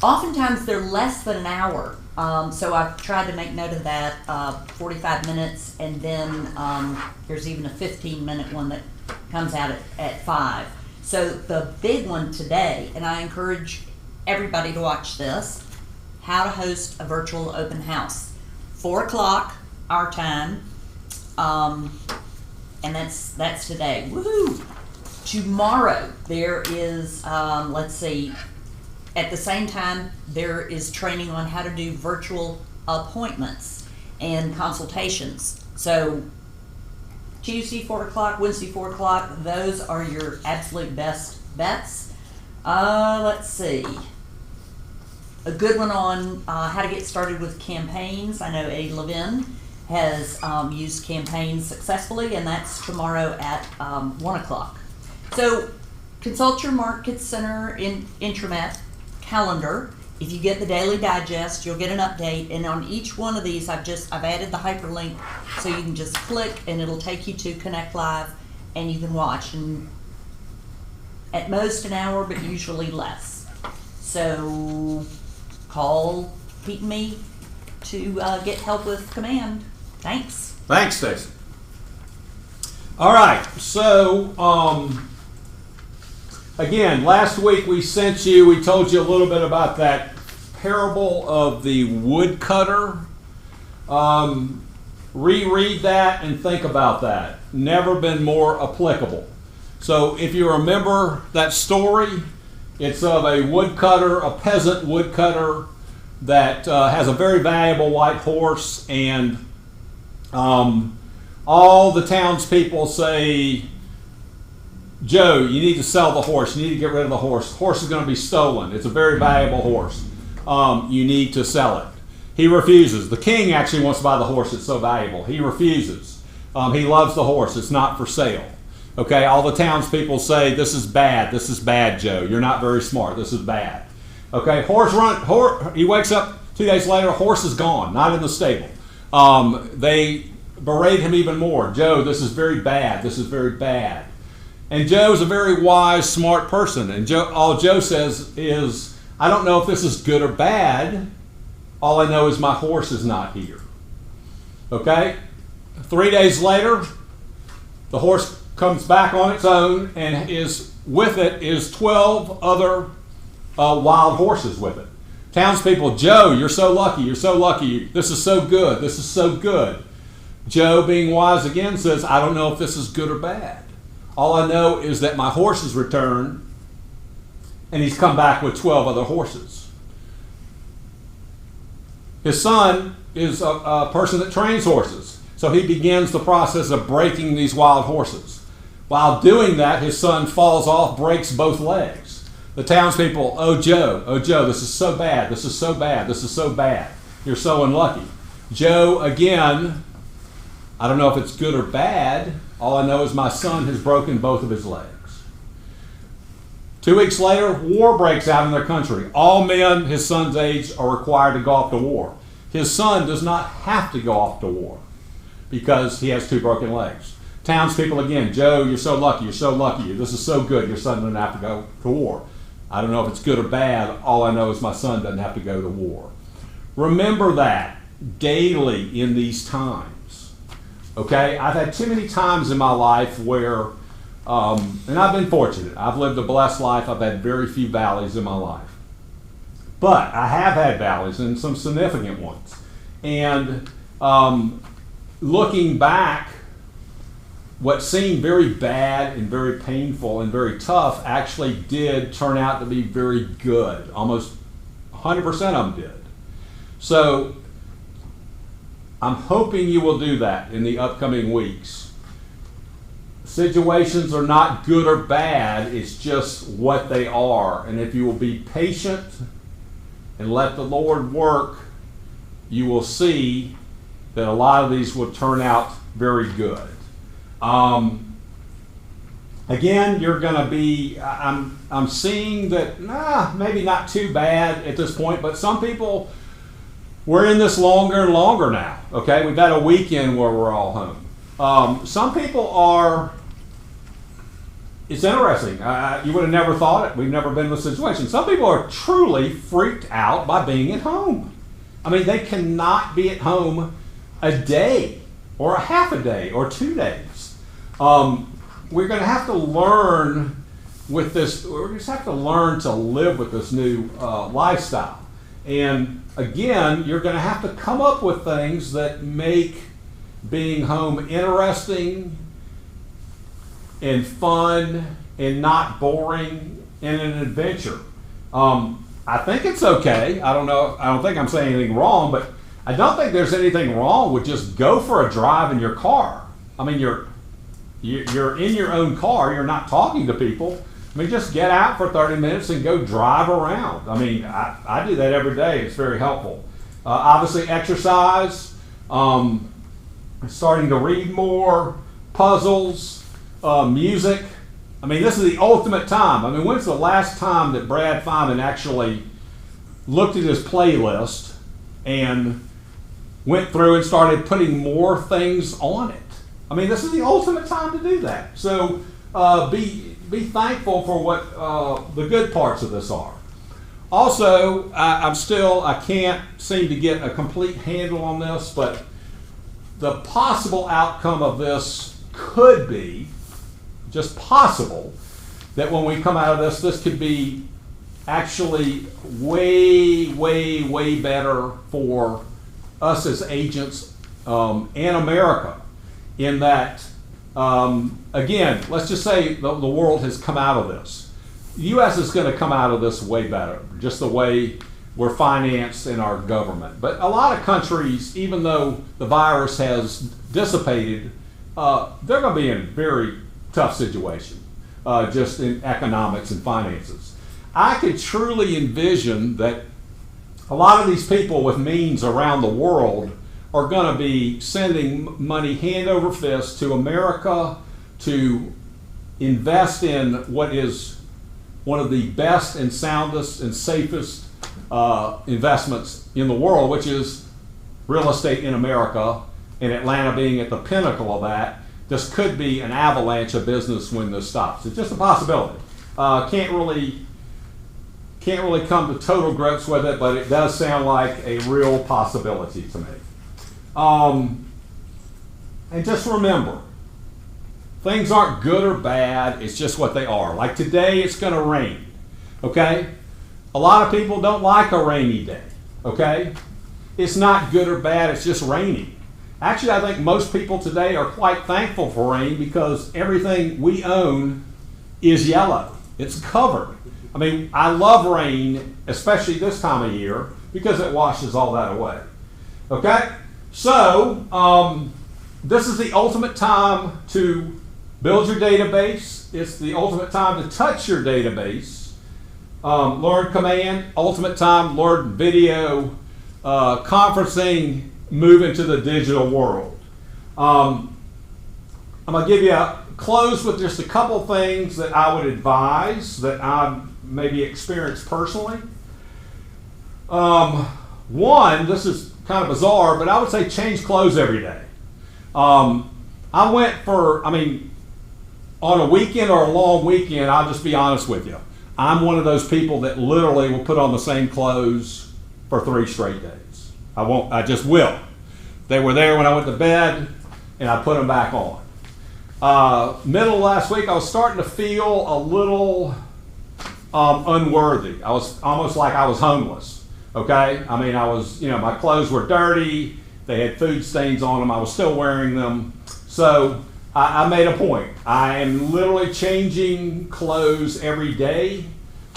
Oftentimes they're less than an hour, so I've tried to make note of that, 45 minutes, and then there's even a 15-minute one that comes out at 5. So the big one today, and I encourage everybody to watch this, how to host a virtual open house. 4 o'clock our time, and that's today. Woohoo! Tomorrow there is, let's see, at the same time there is training on how to do virtual appointments and consultations. So Tuesday 4 o'clock, Wednesday 4 o'clock, those are your absolute best bets. Let's see. A good one on how to get started with campaigns. I know Eddie Levin has used campaigns successfully, and that's tomorrow at 1 o'clock. So consult your Market Center intranet calendar. If you get the Daily Digest, you'll get an update, and on each one of these I've added the hyperlink so you can just click and it'll take you to Connect Live and you can watch, and at most an hour but usually less. So call Pete and me to get help with command. Thanks. Thanks, Stacy. All right, so again, last week we told you a little bit about that parable of the woodcutter. Reread that and think about that. Never been more applicable. So if you remember that story, it's of a woodcutter, a peasant woodcutter that has a very valuable white horse, and all the townspeople say, Joe, you need to sell the horse. You need to get rid of the horse. The horse is going to be stolen. It's a very valuable horse. You need to sell it. He refuses. The king actually wants to buy the horse. It's so valuable. He refuses. He loves the horse. It's not for sale. Okay, all the townspeople say, this is bad. This is bad, Joe. You're not very smart. This is bad. Okay, he wakes up 2 days later, horse is gone, not in the stable. They berate him even more. Joe, this is very bad. This is very bad. And Joe's a very wise, smart person. And all Joe says is, I don't know if this is good or bad. All I know is my horse is not here. Okay? 3 days later, the horse comes back on its own, and with it is 12 other wild horses with it. Townspeople, Joe, you're so lucky. You're so lucky. This is so good. This is so good. Joe, being wise again, says, I don't know if this is good or bad. All I know is that my horse has returned, and he's come back with 12 other horses. His son is a person that trains horses, so he begins the process of breaking these wild horses. While doing that, his son falls off, breaks both legs. The townspeople, oh Joe, this is so bad, this is so bad, this is so bad. You're so unlucky. Joe, again, I don't know if it's good or bad. All I know is my son has broken both of his legs. 2 weeks later, war breaks out in their country. All men his son's age are required to go off to war. His son does not have to go off to war because he has 2 broken legs. Townspeople again, Joe, you're so lucky, you're so lucky. This is so good, your son doesn't have to go to war. I don't know if it's good or bad. All I know is my son doesn't have to go to war. Remember that daily in these times. Okay, I've had too many times in my life where, and I've been fortunate. I've lived a blessed life. I've had very few valleys in my life. But I have had valleys, and some significant ones. And looking back, what seemed very bad and very painful and very tough actually did turn out to be very good. Almost 100% of them did. So I'm hoping you will do that in the upcoming weeks. Situations are not good or bad, it's just what they are. And if you will be patient and let the Lord work, you will see that a lot of these will turn out very good. Again, you're going to be, I'm seeing that, maybe not too bad at this point, but some people, we're in this longer and longer now, okay? We've had a weekend where we're all home. Some people are, it's interesting. You would have never thought it. We've never been in this situation. Some people are truly freaked out by being at home. I mean, they cannot be at home a day or a half a day or 2 days. We're going to have to learn with this, we just have to learn to live with this new lifestyle. And again, you're going to have to come up with things that make being home interesting and fun and not boring and an adventure. I think it's okay. I don't know. I don't think I'm saying anything wrong, but I don't think there's anything wrong with just go for a drive in your car. I mean, you're in your own car. You're not talking to people. I mean, just get out for 30 minutes and go drive around. I mean, I do that every day. It's very helpful. Obviously, exercise, starting to read more, puzzles, music. I mean, this is the ultimate time. I mean, when's the last time that Brad Fineman actually looked at his playlist and went through and started putting more things on it? I mean, this is the ultimate time to do that. So be thankful for what the good parts of this are. Also, I can't seem to get a complete handle on this, but the possible outcome of this could be, just possible, that when we come out of this could be actually way, way, way better for us as agents and America, in that, again, let's just say the world has come out of this. The U.S. is going to come out of this way better, just the way we're financed in our government. But a lot of countries, even though the virus has dissipated, they're going to be in a very tough situation, just in economics and finances. I could truly envision that a lot of these people with means around the world are going to be sending money hand over fist to America to invest in what is one of the best and soundest and safest investments in the world, which is real estate in America, and Atlanta being at the pinnacle of that. This could be an avalanche of business when this stops. It's just a possibility. Can't really come to total grips with it, but it does sound like a real possibility to me. And just remember, things aren't good or bad, it's just what they are. Like today, it's going to rain, okay? A lot of people don't like a rainy day, okay? It's not good or bad, it's just raining. Actually, I think most people today are quite thankful for rain because everything we own is yellow. It's covered. I mean, I love rain, especially this time of year, because it washes all that away. Okay? So, this is the ultimate time to build your database. It's the ultimate time to touch your database. Learn command, ultimate time, learn video, conferencing, move into the digital world. I'm going to give you close with just a couple things that I would advise that I maybe experienced personally. One, this is kind of bizarre, but I would say change clothes every day. I went for, on a weekend or a long weekend, I'll just be honest with you. I'm one of those people that literally will put on the same clothes for 3 straight days. I just will. They were there when I went to bed, and I put them back on. Middle of last week, I was starting to feel a little unworthy. I was almost like I was homeless, okay? I was, my clothes were dirty. They had food stains on them. I was still wearing them. So I made a point. I am literally changing clothes every day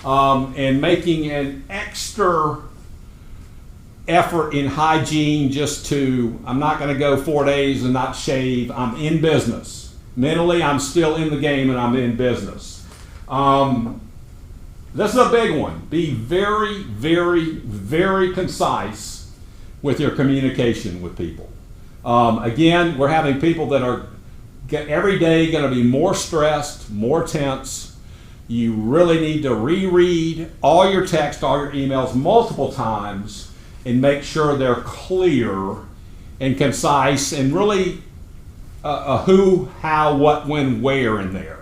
and making an extra effort in hygiene I'm not going to go 4 days and not shave. I'm in business. Mentally, I'm still in the game and I'm in business. This is a big one. Be very, very, very concise with your communication with people. Again, we're having people that are every day going to be more stressed, more tense. You really need to reread all your text, all your emails multiple times and make sure they're clear and concise and really who, how, what, when, where in there.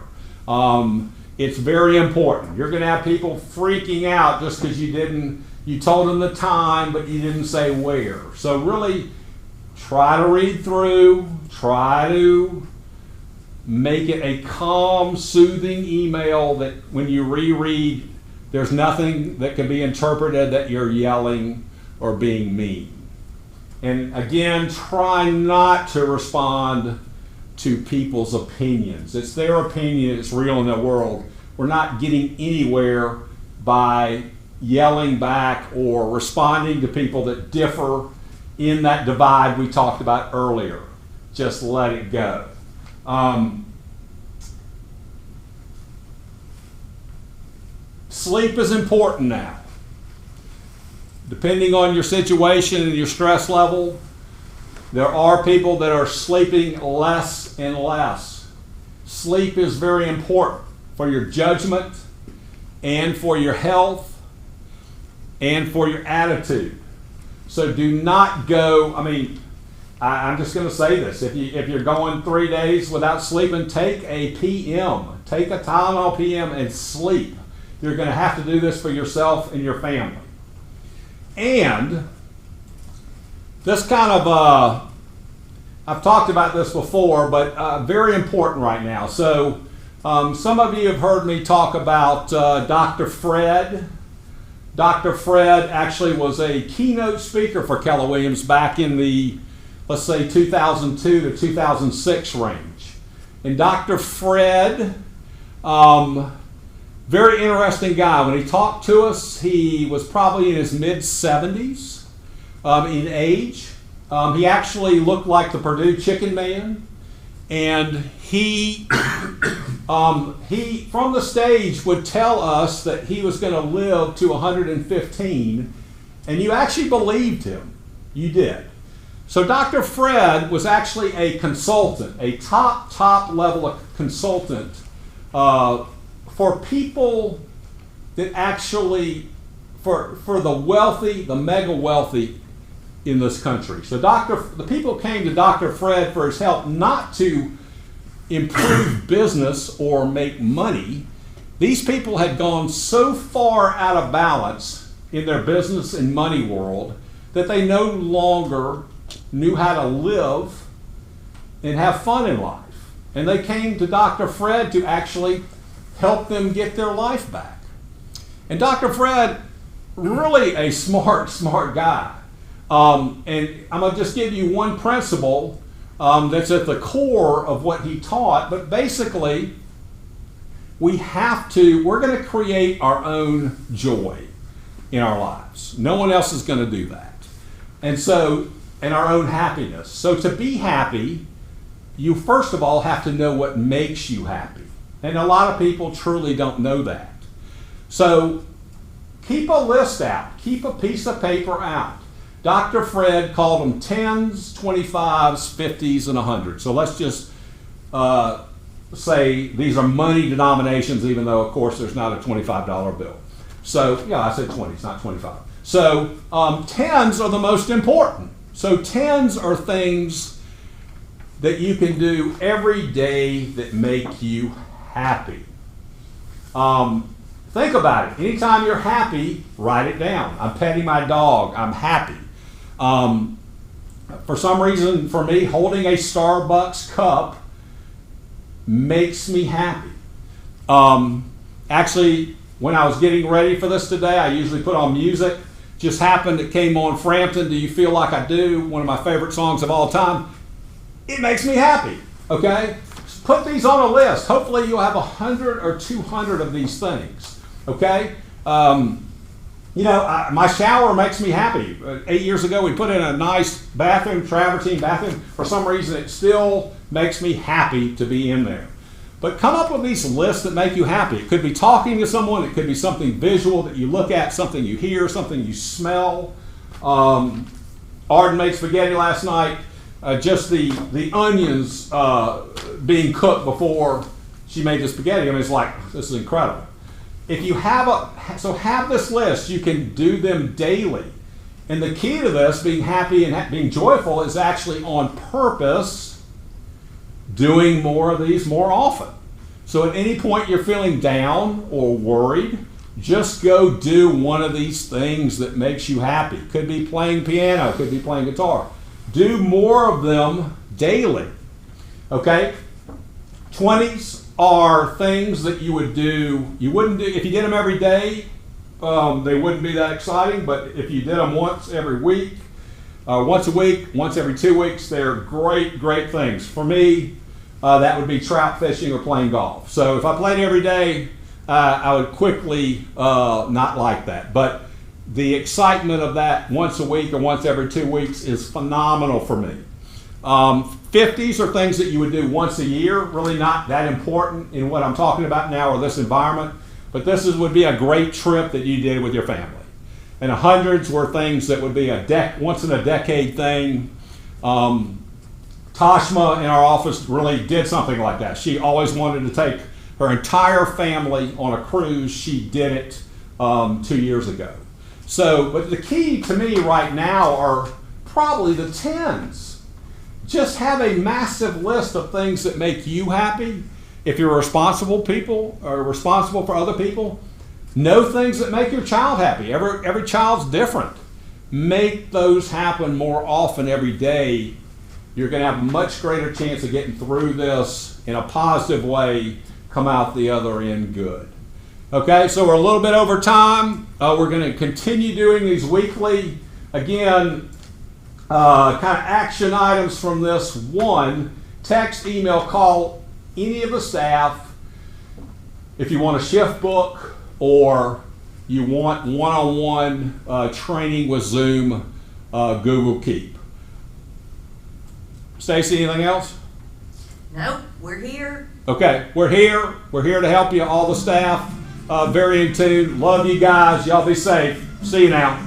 It's very important. You're going to have people freaking out just because you told them the time, but you didn't say where. So really try to read through, try to make it a calm, soothing email that when you reread, there's nothing that can be interpreted that you're yelling or being mean. And again, try not to respond to people's opinions. It's their opinion, it's real in the world. We're not getting anywhere by yelling back or responding to people that differ in that divide we talked about earlier. Just let it go. Sleep is important now. Depending on your situation and your stress level, there are people that are sleeping less and less. Sleep is very important for your judgment and for your health and for your attitude. So do not go, I'm just going to say this. If you're going 3 days without sleeping, take a PM. Take a Tylenol PM and sleep. You're going to have to do this for yourself and your family. And this kind of, I've talked about this before, but very important right now. So some of you have heard me talk about Dr. Fred. Dr. Fred actually was a keynote speaker for Keller Williams back in the, let's say, 2002 to 2006 range. And Dr. Fred, very interesting guy. When he talked to us, he was probably in his mid-70s in age. He actually looked like the Purdue Chicken Man. And he from the stage would tell us that he was going to live to 115, and you actually believed him. You did. So Dr. Fred was actually a consultant, a top level consultant for people that actually, for the wealthy, the mega wealthy in this country. So the people came to Dr. Fred for his help, not to improve business or make money. These people had gone so far out of balance in their business and money world that they no longer knew how to live and have fun in life. And they came to Dr. Fred to actually help them get their life back. And Dr. Fred, really a smart guy. And I'm going to just give you one principle that's at the core of what he taught. But basically, we're going to create our own joy in our lives. No one else is going to do that. And our own happiness. So to be happy, you first of all have to know what makes you happy. And a lot of people truly don't know that. So keep a list out. Keep a piece of paper out. Dr. Fred called them 10s, 25s, 50s, and 100s. So let's just say these are money denominations, even though, of course, there's not a $25 bill. So, yeah, I said 20s, not 25. So 10s are the most important. So 10s are things that you can do every day that make you happy. Think about it. Anytime you're happy, write it down. I'm petting my dog. I'm happy. For some reason, for me, holding a Starbucks cup makes me happy. Actually, when I was getting ready for this today, I usually put on music. Just happened, it came on Frampton, Do You Feel Like I Do? One of my favorite songs of all time. It makes me happy, okay? Put these on a list. Hopefully you'll have 100 or 200 of these things, okay? My shower makes me happy. 8 years ago, we put in a nice bathroom, travertine bathroom. For some reason, it still makes me happy to be in there. But come up with these lists that make you happy. It could be talking to someone. It could be something visual that you look at, something you hear, something you smell. Arden made spaghetti last night. Just the onions being cooked before she made the spaghetti. It's like, this is incredible. If you have this list, you can do them daily. And the key to this, being happy and being joyful, is actually on purpose doing more of these more often. So at any point you're feeling down or worried, just go do one of these things that makes you happy. Could be playing piano, could be playing guitar. Do more of them daily. Okay? 20s are things that you would do, you wouldn't do, if you did them every day, they wouldn't be that exciting, but if you did them once every week, once a week, once every 2 weeks, they're great, great things. For me, that would be trout fishing or playing golf. So if I played every day, I would quickly not like that. But the excitement of that once a week or once every 2 weeks is phenomenal for me. 50s are things that you would do once a year, really not that important in what I'm talking about now or this environment, but would be a great trip that you did with your family. And 100s were things that would be a once in a decade thing. Toshma in our office really did something like that. She always wanted to take her entire family on a cruise. She did it 2 years ago. So, but the key to me right now are probably the 10s. Just have a massive list of things that make you happy. If you're responsible people or responsible for other people, know things that make your child happy. Every child's different. Make those happen more often every day. You're going to have a much greater chance of getting through this in a positive way, come out the other end good. Okay, so we're a little bit over time. We're going to continue doing these weekly. Again, kind of action items from this. 1, text, email, call any of the staff if you want a shift book or you want one-on-one training with Zoom, Google Keep. Stacy, anything else? Nope, we're here. Okay, we're here. We're here to help you, all the staff. Very in tune. Love you guys. Y'all be safe. See you now.